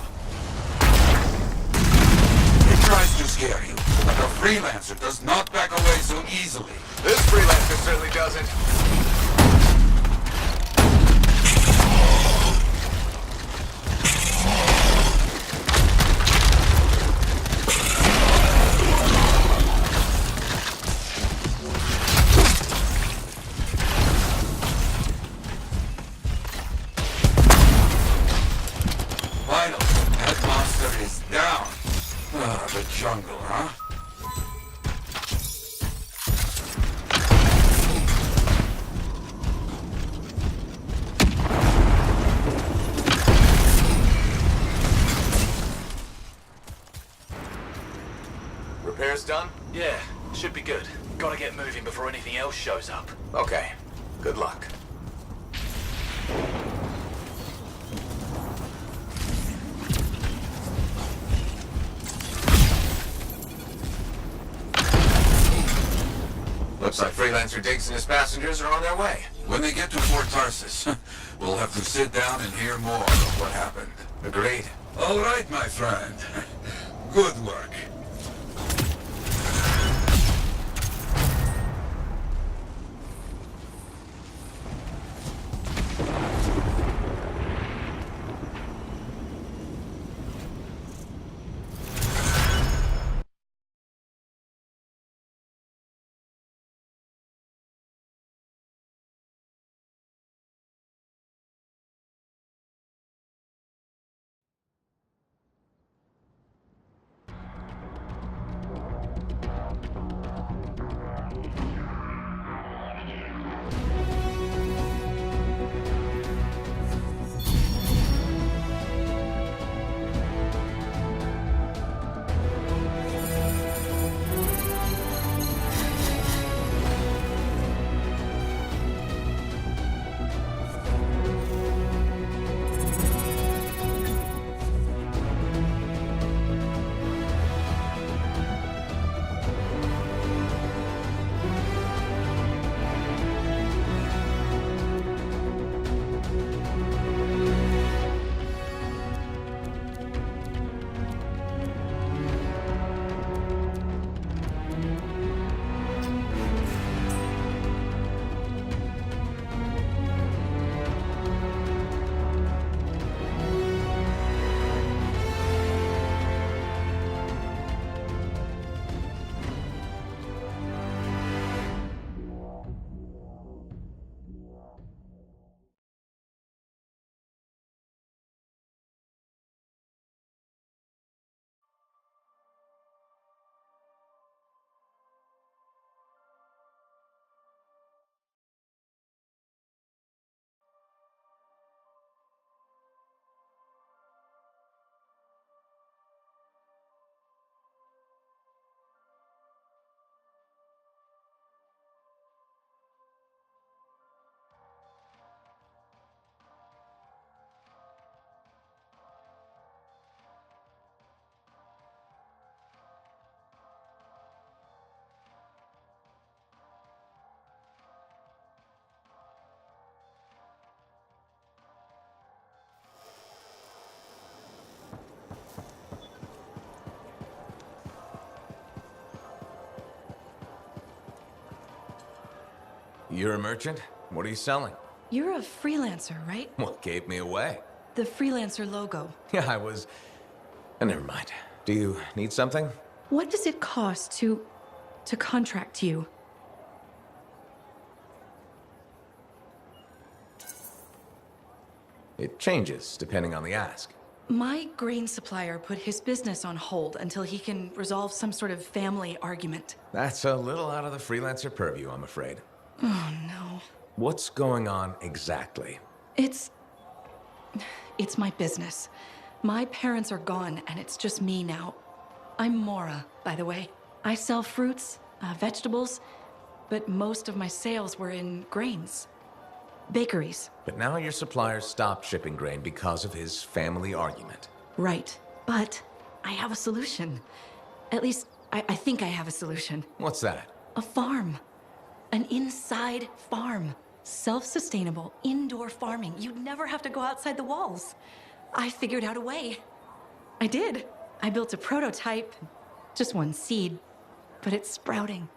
It tries to scare you, but a freelancer does not back away so easily. This freelancer certainly doesn't. Finally, that monster is down. The jungle, huh? Repairs done? Yeah, should be good. Gotta get moving before anything else shows up. Okay. Good luck. Looks like Freelancer Diggs and his passengers are on their way. When they get to Fort Tarsus, we'll have to sit down and hear more of what happened. Agreed. All right, my friend. Good work. You're a merchant? What are you selling? You're a freelancer, right? What gave me away? The freelancer logo. Yeah, I was... Never mind. Do you need something? What does it cost to contract you? It changes, depending on the ask. My grain supplier put his business on hold until he can resolve some sort of family argument. That's a little out of the freelancer purview, I'm afraid. Oh, no. What's going on exactly? It's my business. My parents are gone, and it's just me now. I'm Mora, by the way. I sell fruits, vegetables, but most of my sales were in grains. Bakeries. But now your supplier stopped shipping grain because of his family argument. Right. But I have a solution. At least, I think I have a solution. What's that? A farm. An inside farm. Self-sustainable, indoor farming. You'd never have to go outside the walls. I figured out a way. I did. I built a prototype. Just one seed. But it's sprouting.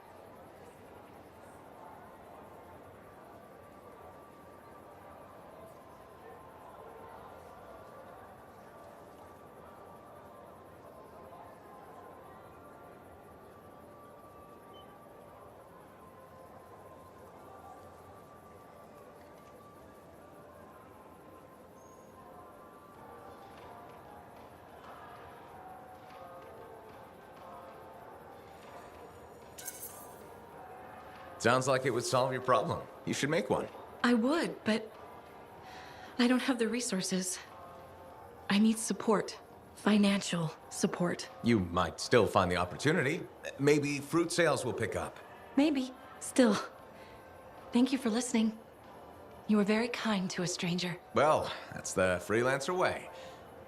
Sounds like it would solve your problem. You should make one. I would, but I don't have the resources. I need support. Financial support. You might still find the opportunity. Maybe fruit sales will pick up. Maybe. Still. Thank you for listening. You were very kind to a stranger. Well, that's the freelancer way.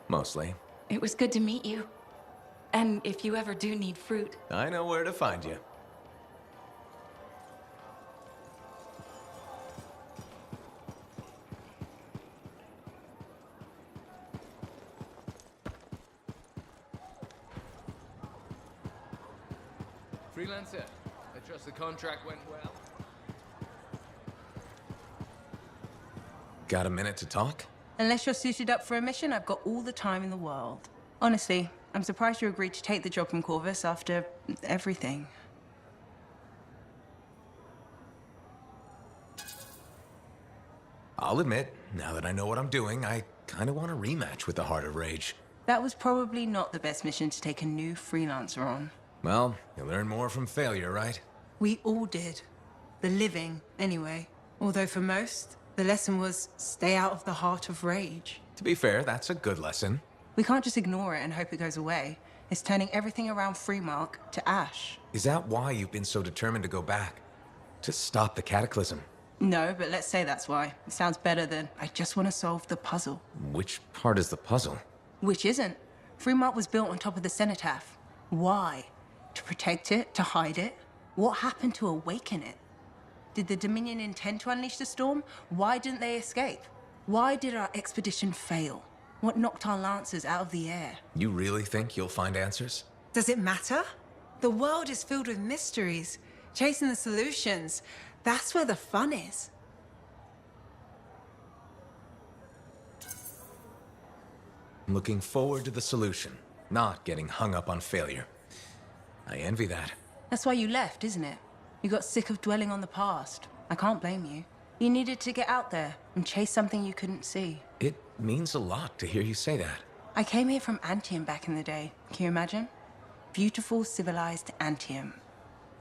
Mostly. It was good to meet you. And if you ever do need fruit... I know where to find you. Freelancer, I trust the contract went well. Got a minute to talk? Unless you're suited up for a mission, I've got all the time in the world. Honestly, I'm surprised you agreed to take the job from Corvus after everything. I'll admit, now that I know what I'm doing, I kind of want a rematch with the Heart of Rage. That was probably not the best mission to take a new freelancer on. Well, you learn more from failure, right? We all did. The living, anyway. Although for most, the lesson was stay out of the Heart of Rage. To be fair, that's a good lesson. We can't just ignore it and hope it goes away. It's turning everything around Freemark to ash. Is that why you've been so determined to go back? To stop the cataclysm? No, but let's say that's why. It sounds better than, I just want to solve the puzzle. Which part is the puzzle? Which isn't. Freemark was built on top of the cenotaph. Why? To protect it? To hide it? What happened to awaken it? Did the Dominion intend to unleash the storm? Why didn't they escape? Why did our expedition fail? What knocked our lancers out of the air? You really think you'll find answers? Does it matter? The world is filled with mysteries. Chasing the solutions, that's where the fun is. I'm looking forward to the solution, not getting hung up on failure. I envy that. That's why you left, isn't it? You got sick of dwelling on the past. I can't blame you. You needed to get out there and chase something you couldn't see. It means a lot to hear you say that. I came here from Anthem back in the day. Can you imagine? Beautiful, civilized Anthem.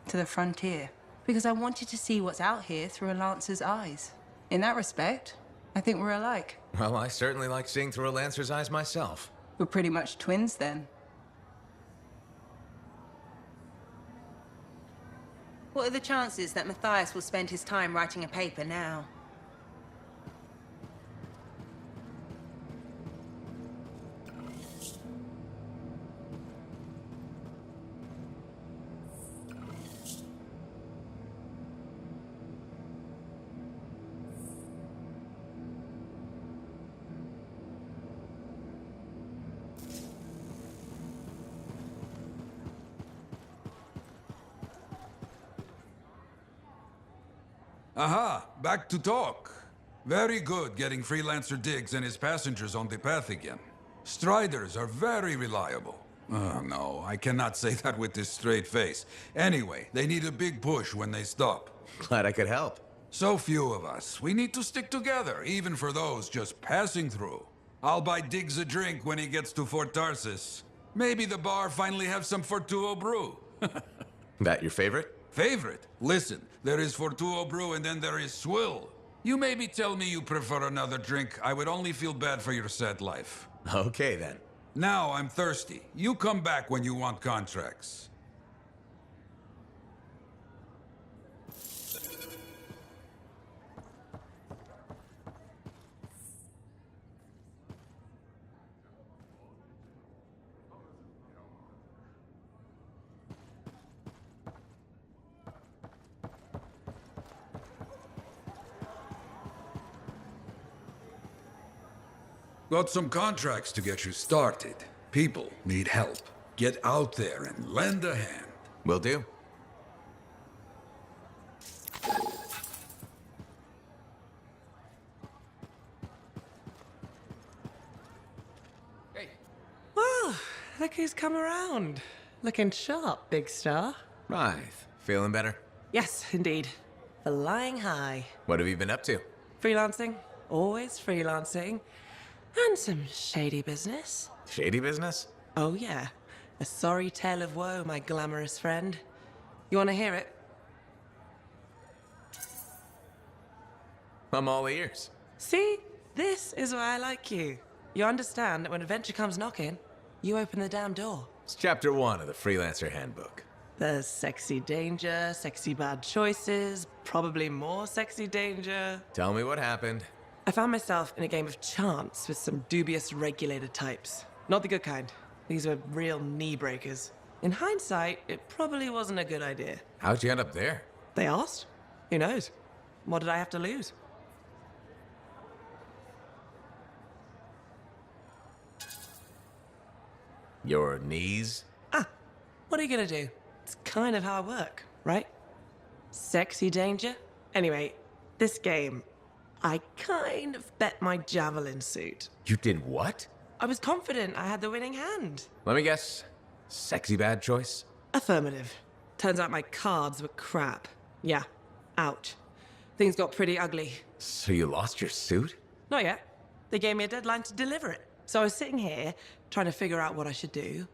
To the frontier. Because I wanted to see what's out here through a Lancer's eyes. In that respect, I think we're alike. Well, I certainly like seeing through a Lancer's eyes myself. We're pretty much twins then. What are the chances that Matthias will spend his time writing a paper now? Aha, back to talk. Very good getting Freelancer Diggs and his passengers on the path again. Striders are very reliable. Oh, no, I cannot say that with this straight face. Anyway, they need a big push when they stop. Glad I could help. So few of us. We need to stick together, even for those just passing through. I'll buy Diggs a drink when he gets to Fort Tarsis. Maybe the bar finally have some Fortuo brew. That your favorite? Favorite? Listen, there is Fortuo brew and then there is swill. You maybe tell me you prefer another drink. I would only feel bad for your sad life. Okay, then. Now I'm thirsty. You come back when you want contracts. Got some contracts to get you started. People need help. Get out there and lend a hand. Will do. Hey. Well, look who's come around. Looking sharp, big star. Right. Feeling better? Yes, indeed. Flying high. What have you been up to? Freelancing. Always freelancing. And some shady business. Shady business? Oh, yeah. A sorry tale of woe, my glamorous friend. You want to hear it? I'm all ears. See? This is why I like you. You understand that when adventure comes knocking, you open the damn door. It's chapter 1 of the Freelancer Handbook. There's sexy danger, sexy bad choices, probably more sexy danger. Tell me what happened. I found myself in a game of chance with some dubious regulated types. Not the good kind. These were real knee breakers. In hindsight, it probably wasn't a good idea. How'd you end up there? They asked. Who knows? What did I have to lose? Your knees? What are you gonna do? It's kind of how I work, right? Sexy danger? Anyway, this game, I kind of bet my javelin suit. You did what? I was confident I had the winning hand. Let me guess. Sexy bad choice? Affirmative. Turns out my cards were crap. Yeah, out. Things got pretty ugly. So you lost your suit? Not yet. They gave me a deadline to deliver it. So I was sitting here, trying to figure out what I should do.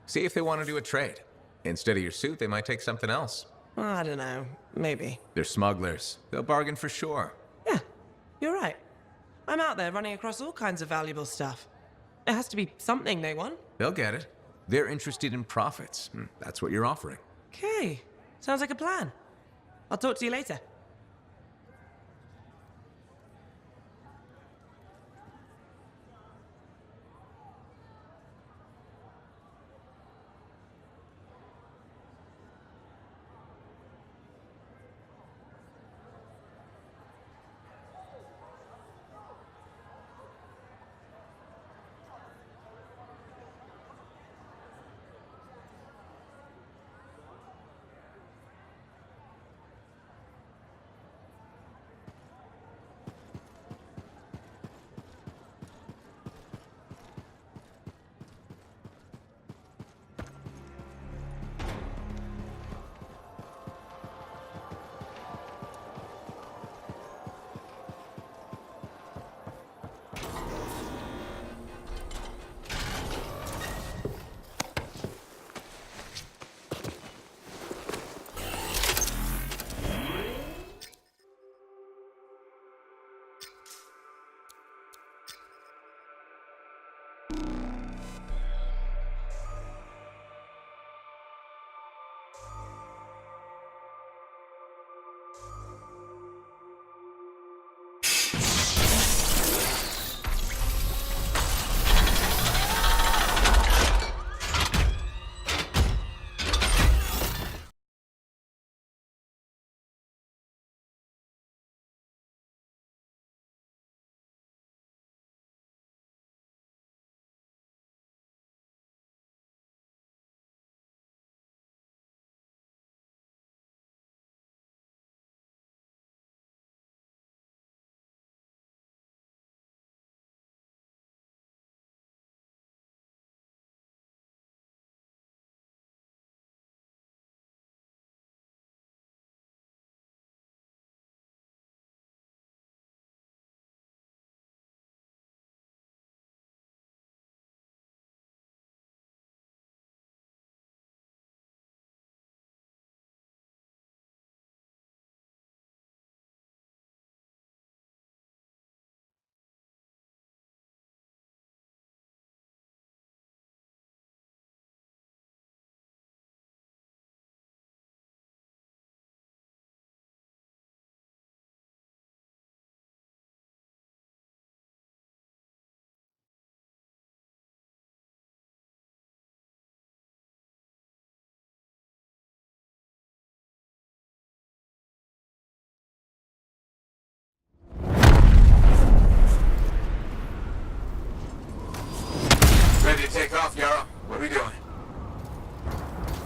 See if they want to do a trade. Instead of your suit, they might take something else. I don't know. Maybe. They're smugglers. They'll bargain for sure. Yeah, you're right. I'm out there running across all kinds of valuable stuff. It has to be something they want. They'll get it. They're interested in profits. That's what you're offering. Okay. Sounds like a plan. I'll talk to you later.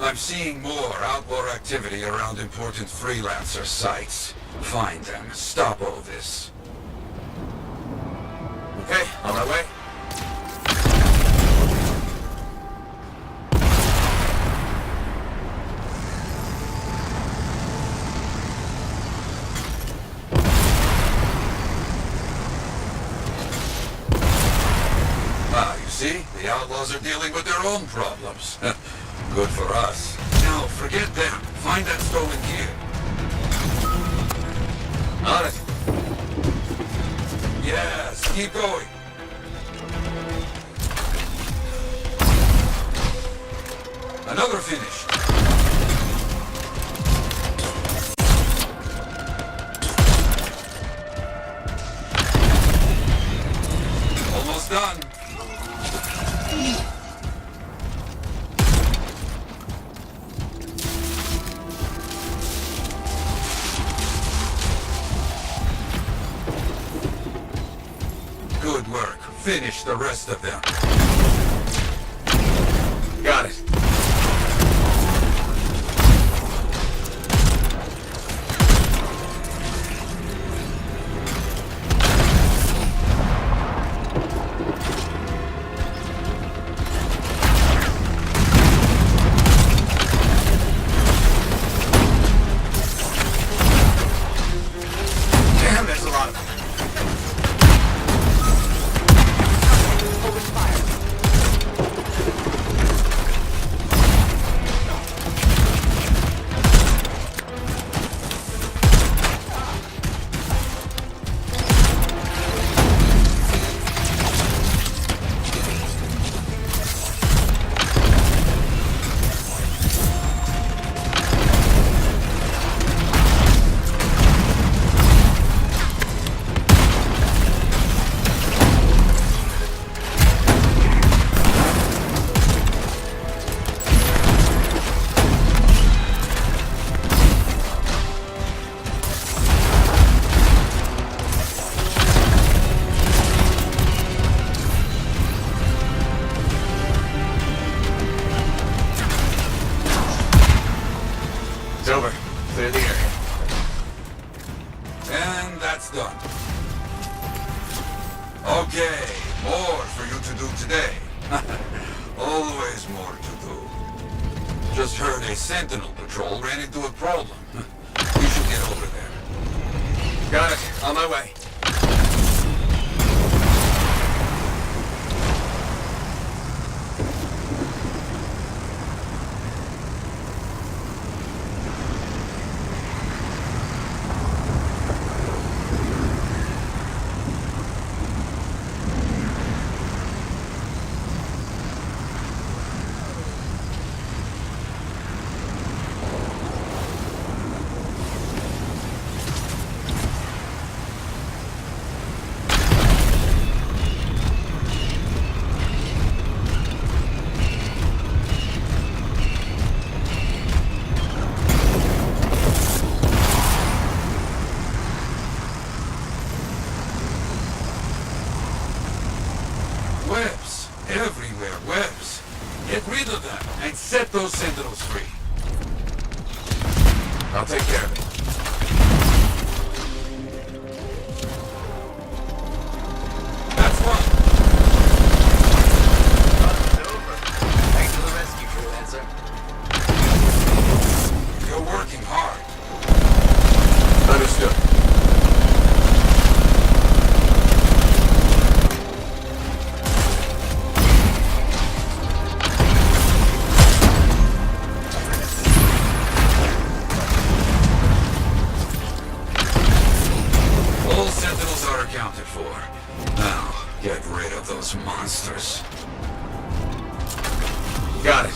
I'm seeing more outlaw activity around important freelancer sites. Find them. Stop all this. Okay, on my way. Ah, you see? The outlaws are dealing with their own problems. Good for us. Now, forget them. Find that stolen gear. On it. Yes, keep going. Another finish. Almost done. Good work. Finish the rest of them. Got it. Damn, there's a lot of them. It's over. Clear the area. And that's done. Okay, more for you to do today. Always more to do. Just heard a sentinel patrol ran into a problem. We should get over there. Got it. On my way. Webs. Everywhere, webs. Get rid of them and set those sentinels free. I'll take care of it. That's one. It's over. Thanks for the rescue, freelancer. You're working hard. Understood. All sentinels are accounted for. Now, get rid of those monsters. Got it.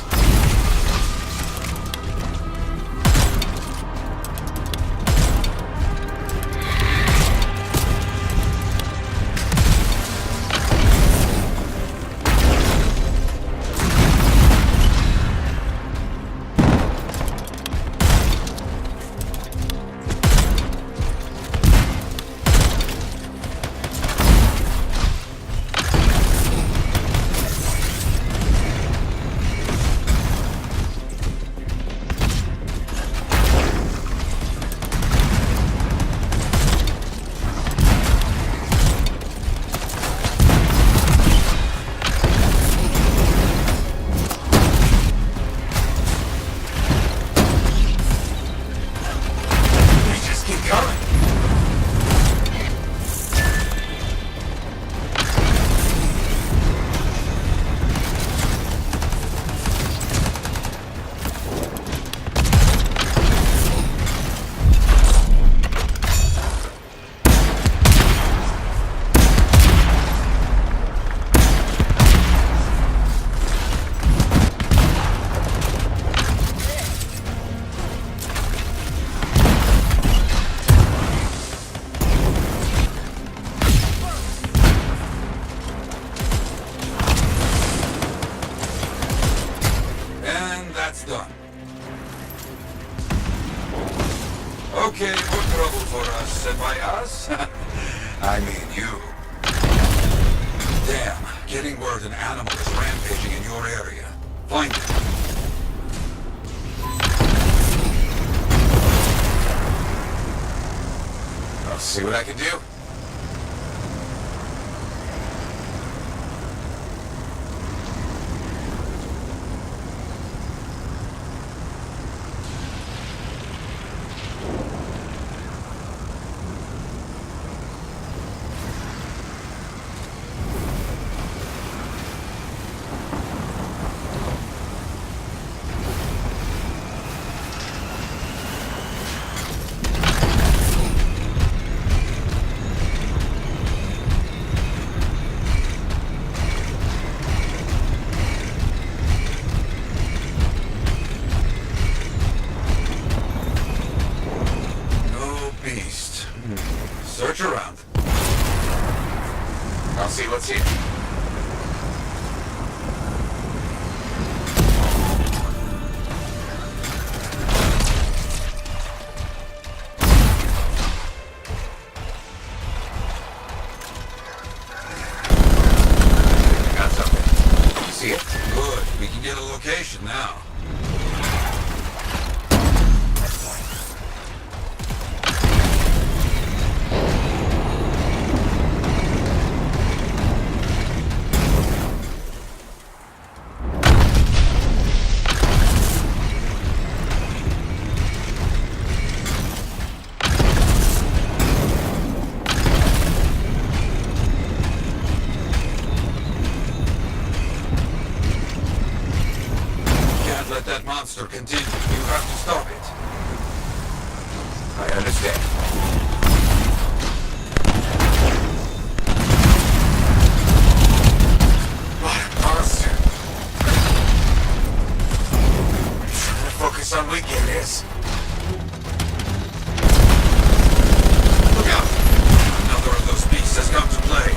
us. I mean you. Damn, getting word an animal is rampaging in your area. Find it. I'll see what I can do. Search around. I'll see what's here. Got something. You see it? Good. We can get a location now. Monster continue. You have to stop it. I understand. Monster. I'm trying to focus on weakening this. Look out! Another of those beasts has come to play.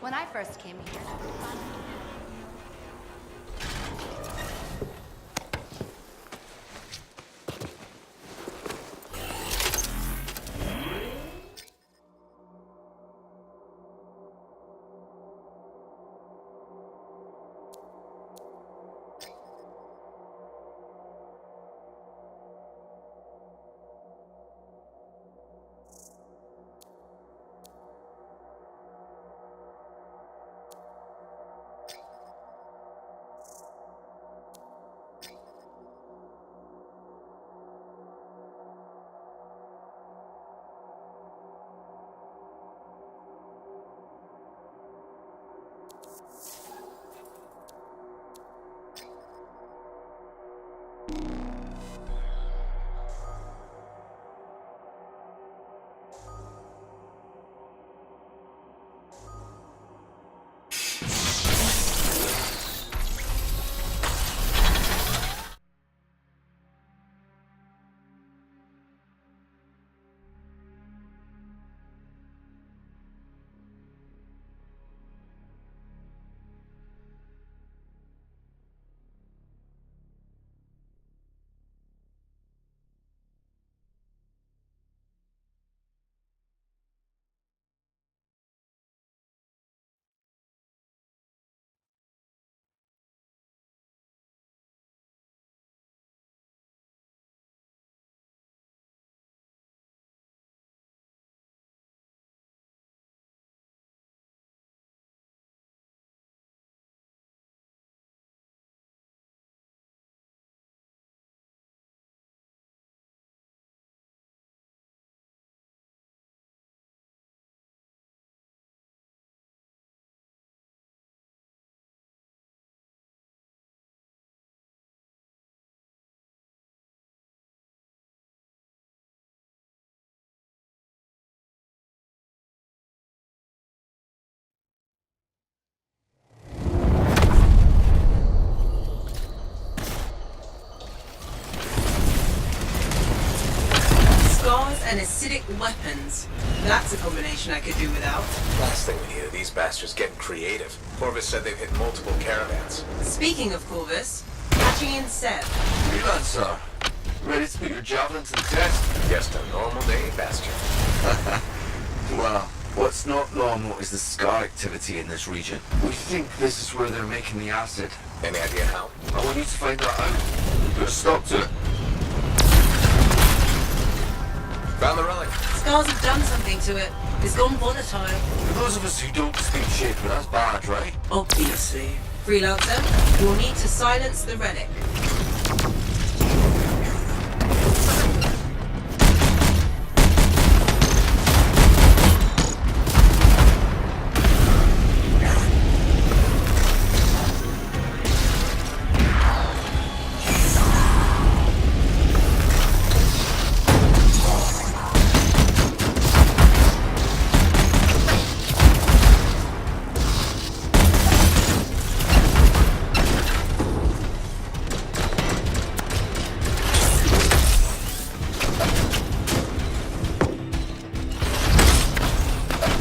When I first came here, Scars and acidic weapons. That's a combination I could do without. Last thing we need are these bastards getting creative. Corvus said they've hit multiple caravans. Speaking of Corvus, patching in Seb. Freelancer, ready to put your javelin to the test? Just a normal day, Bastion. Well, what's not normal is the scar activity in this region. We think this is where they're making the acid. Any idea how? I want you to find that out. Put a stop to it. Found the relic. Scars have done something to it. It's gone volatile. For those of us who don't speak Shaper, that's bad, right? Obviously. Freelancer, you'll need to silence the relic.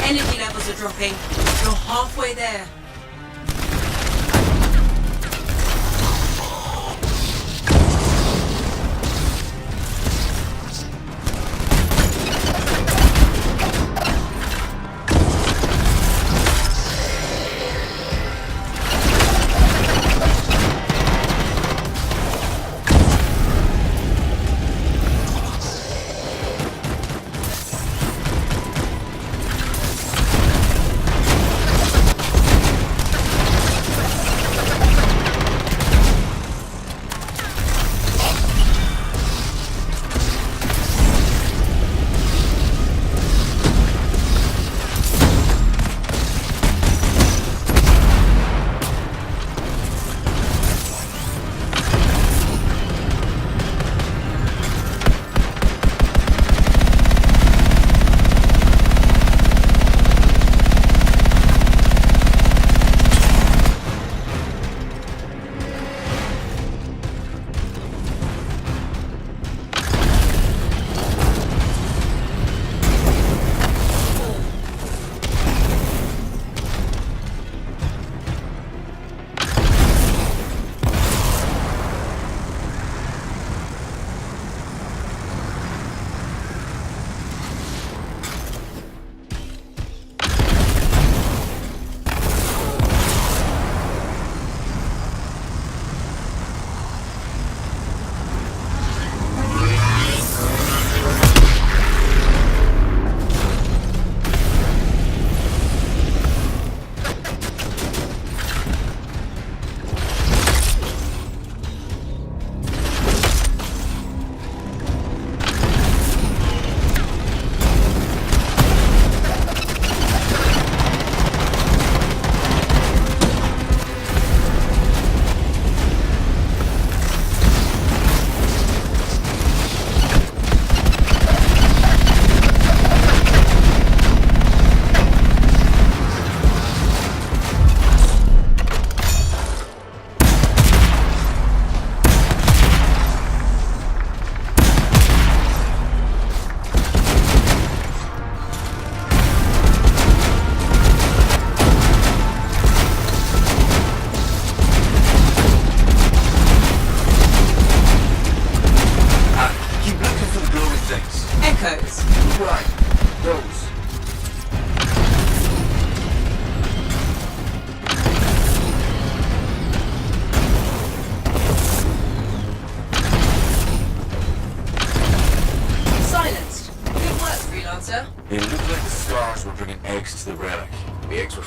Energy levels are dropping. You're halfway there.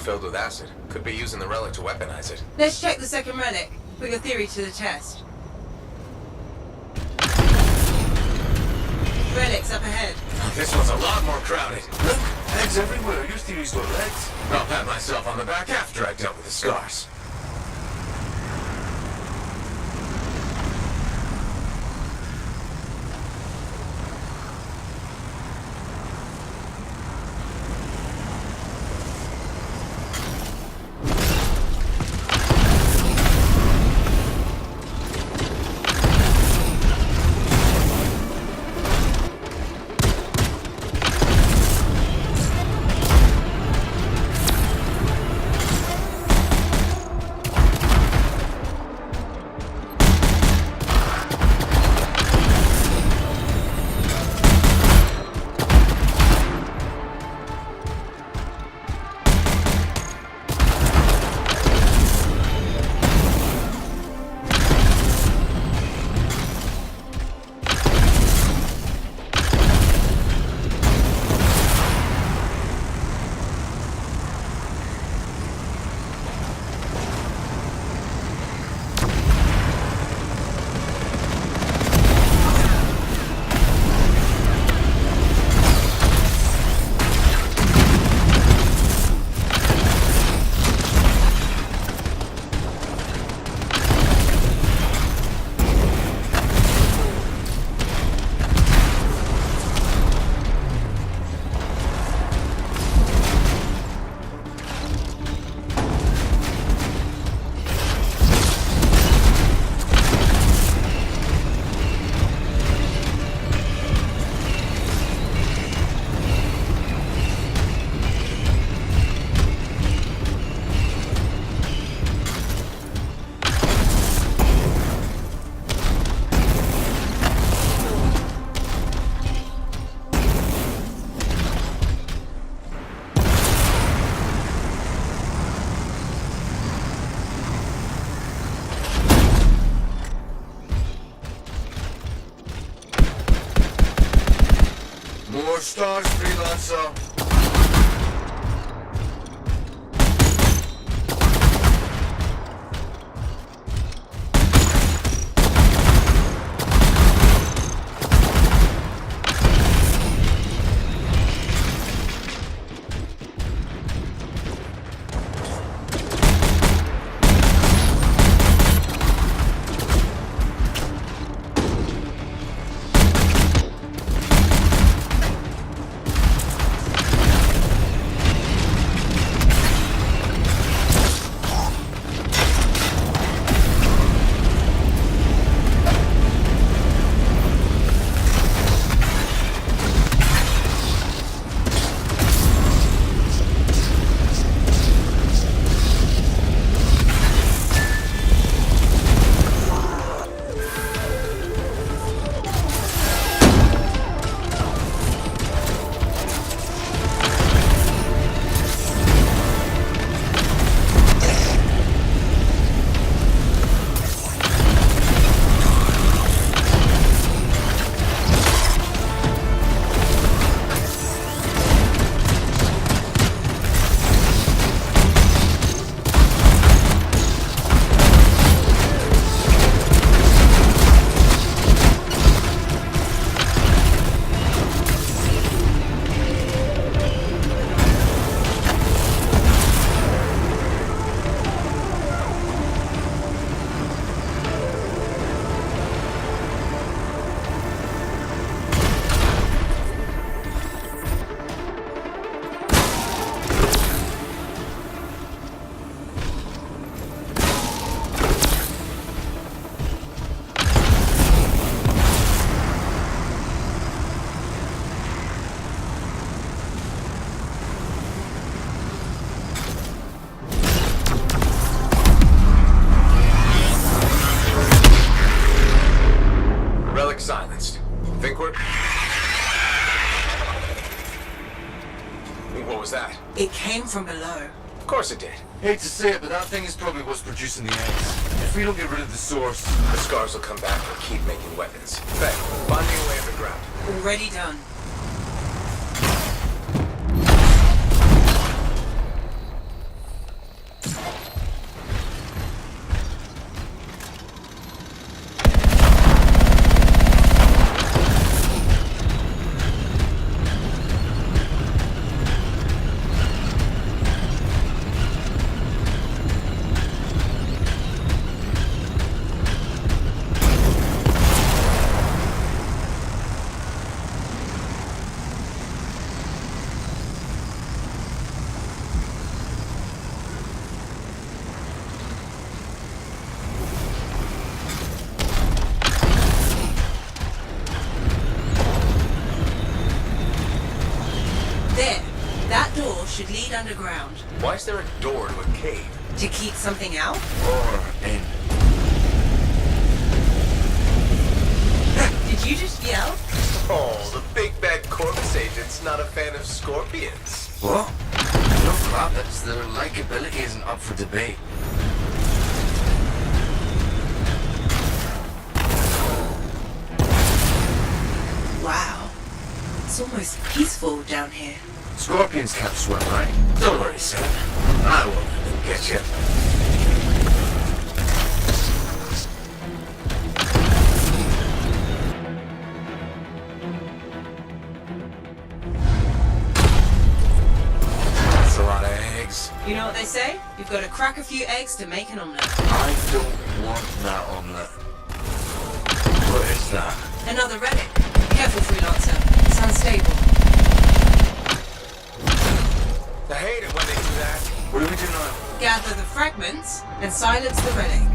filled with acid. Could be using the relic to weaponize it. Let's check the second relic. Put your theory to the test. Relic's up ahead. This one's a lot more crowded. Look, eggs everywhere. Your theories were legs. I'll pat myself on the back after I dealt with the scars. More stars, freelancer. Silenced. Think we're... What was that? It came from below. Of course it did. Hate to say it, but that thing is probably what's producing the eggs. If we don't get rid of the source... The scars will come back and keep making weapons. Faye, find me a way underground. Already done. Should lead underground. Why is there a door to a cave? To keep something out? Or in? Did you just yell? Oh, the big bad Corvus agent's not a fan of scorpions. What? No rabbits. Their likability isn't up for debate. Wow. It's almost peaceful down here. Scorpions can't swim, right? Don't worry, son. I won't let them get you. That's a lot of eggs. You know what they say? You've got to crack a few eggs to make an omelette. I don't want that omelette. What is that? Another relic. Careful, freelancer. It's unstable. I hate it when they do that. What do we do now? Gather the fragments and silence the relic.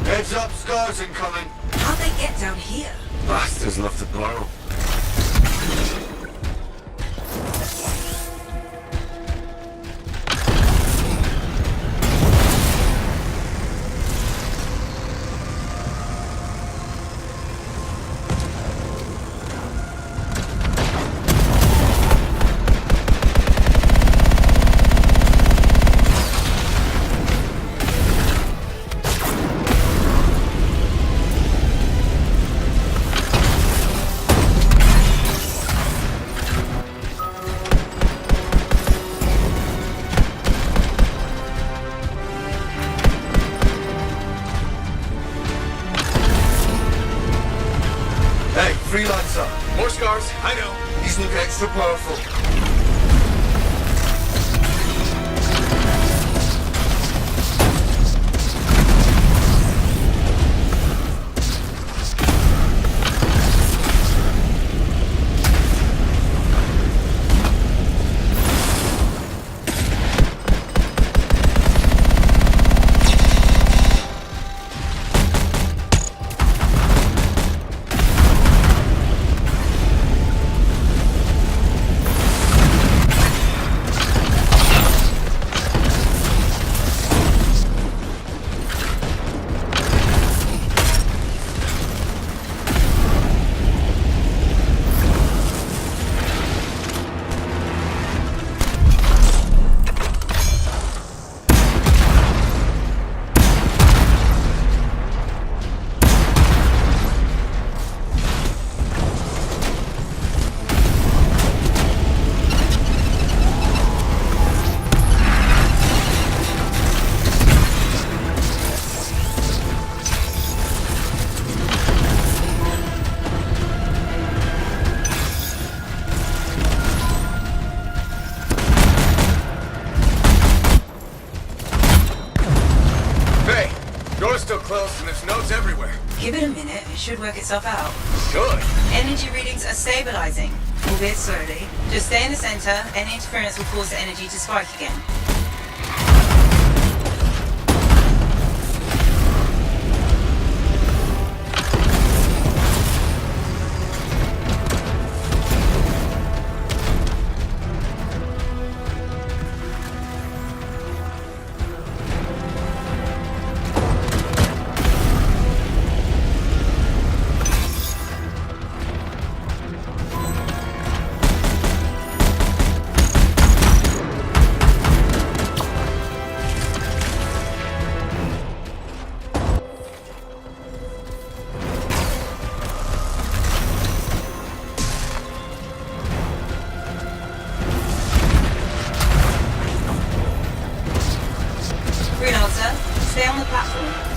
Heads up, scars incoming. How'd they get down here? Bastards love to blow. Freelancer. More scars, I know. These look extra powerful. Still closed and there's notes everywhere. Give it a minute, it should work itself out. Should. Energy readings are stabilizing, albeit slowly. Just stay in the center, any interference will cause the energy to spike again. Stay on the platform.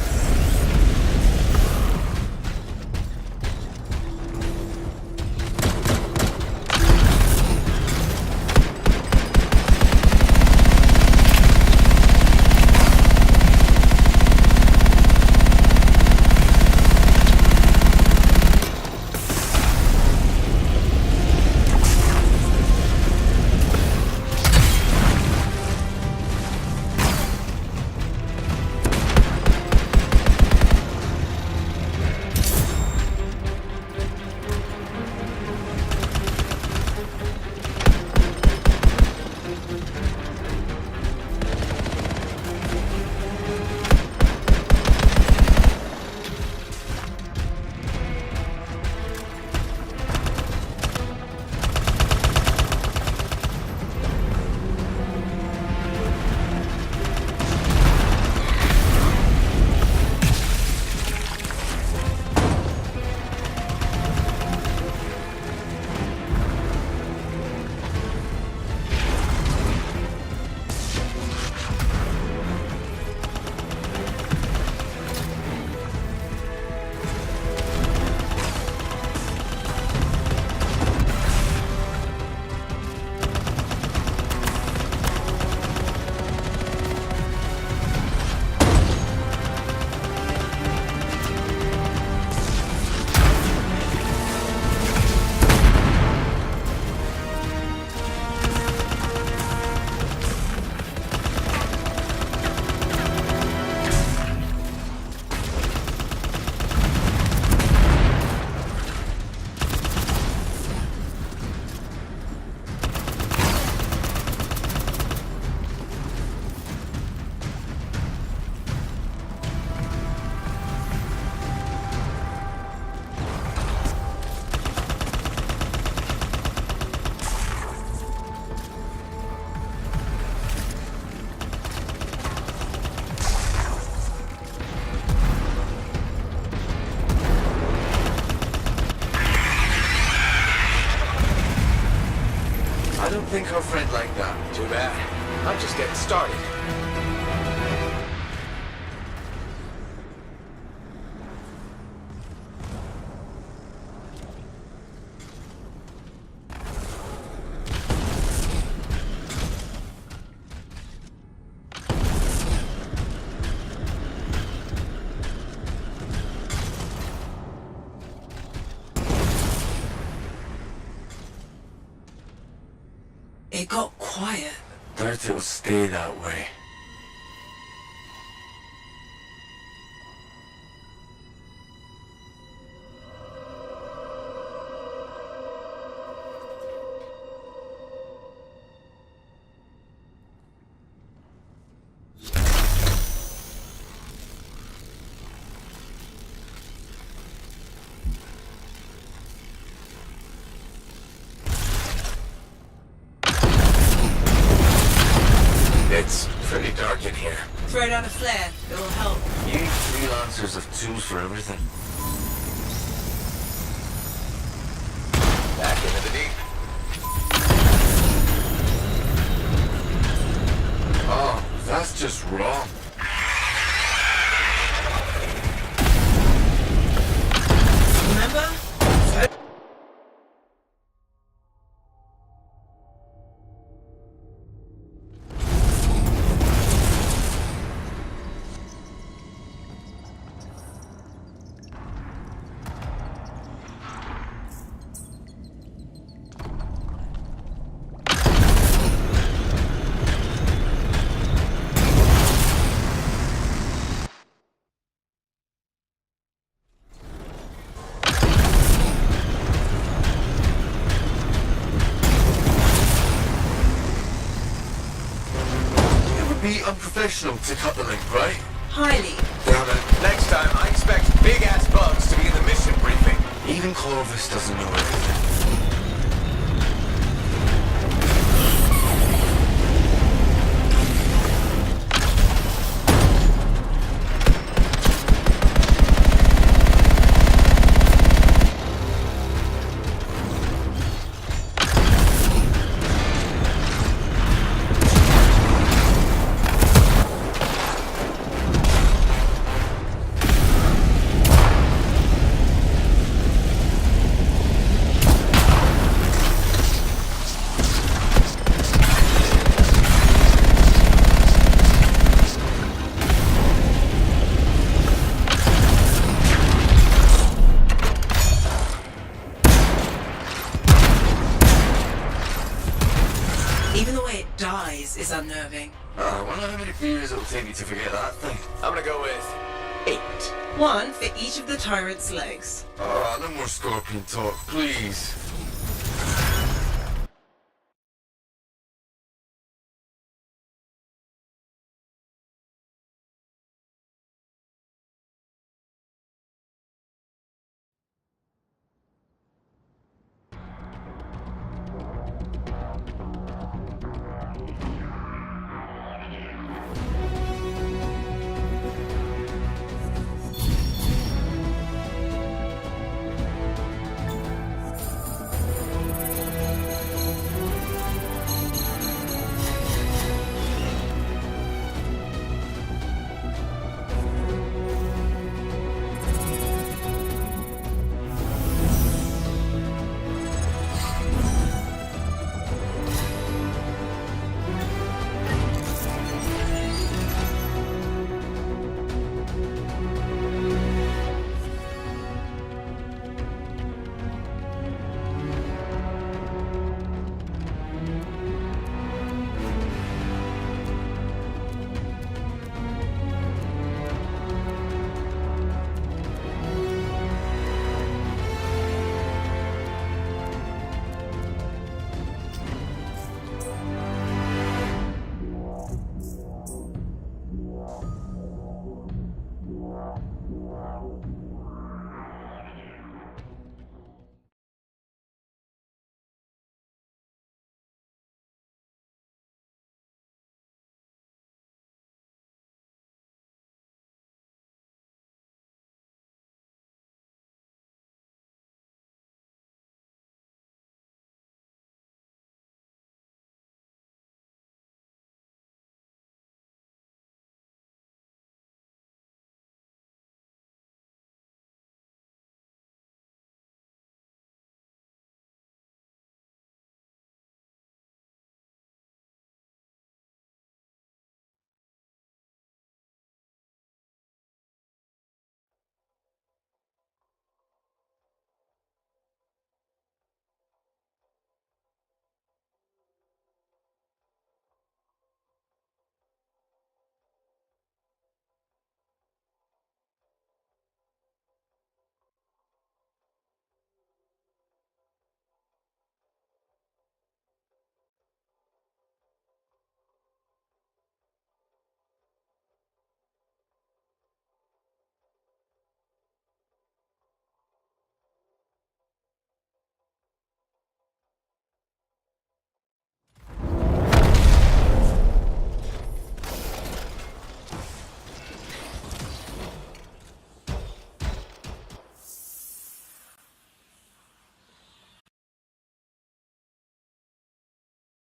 I don't think our friend liked that. Too bad. I'm just getting started. It got quiet. Doubt it'll stay that way. It's pretty dark in here. Throw down a flare. It will help. You freelancers have tools for everything. Back into the deep. Oh, that's just wrong. Remember? Be unprofessional to cut the link, right? Highly. Damn it. Next time, I expect big-ass bugs to be in the mission briefing. Even Corvus doesn't know everything. disturbing. I wonder how many beers it'll take me to forget that thing. I'm gonna go with 8. One for each of the tyrant's legs. No more scorpion talk, please.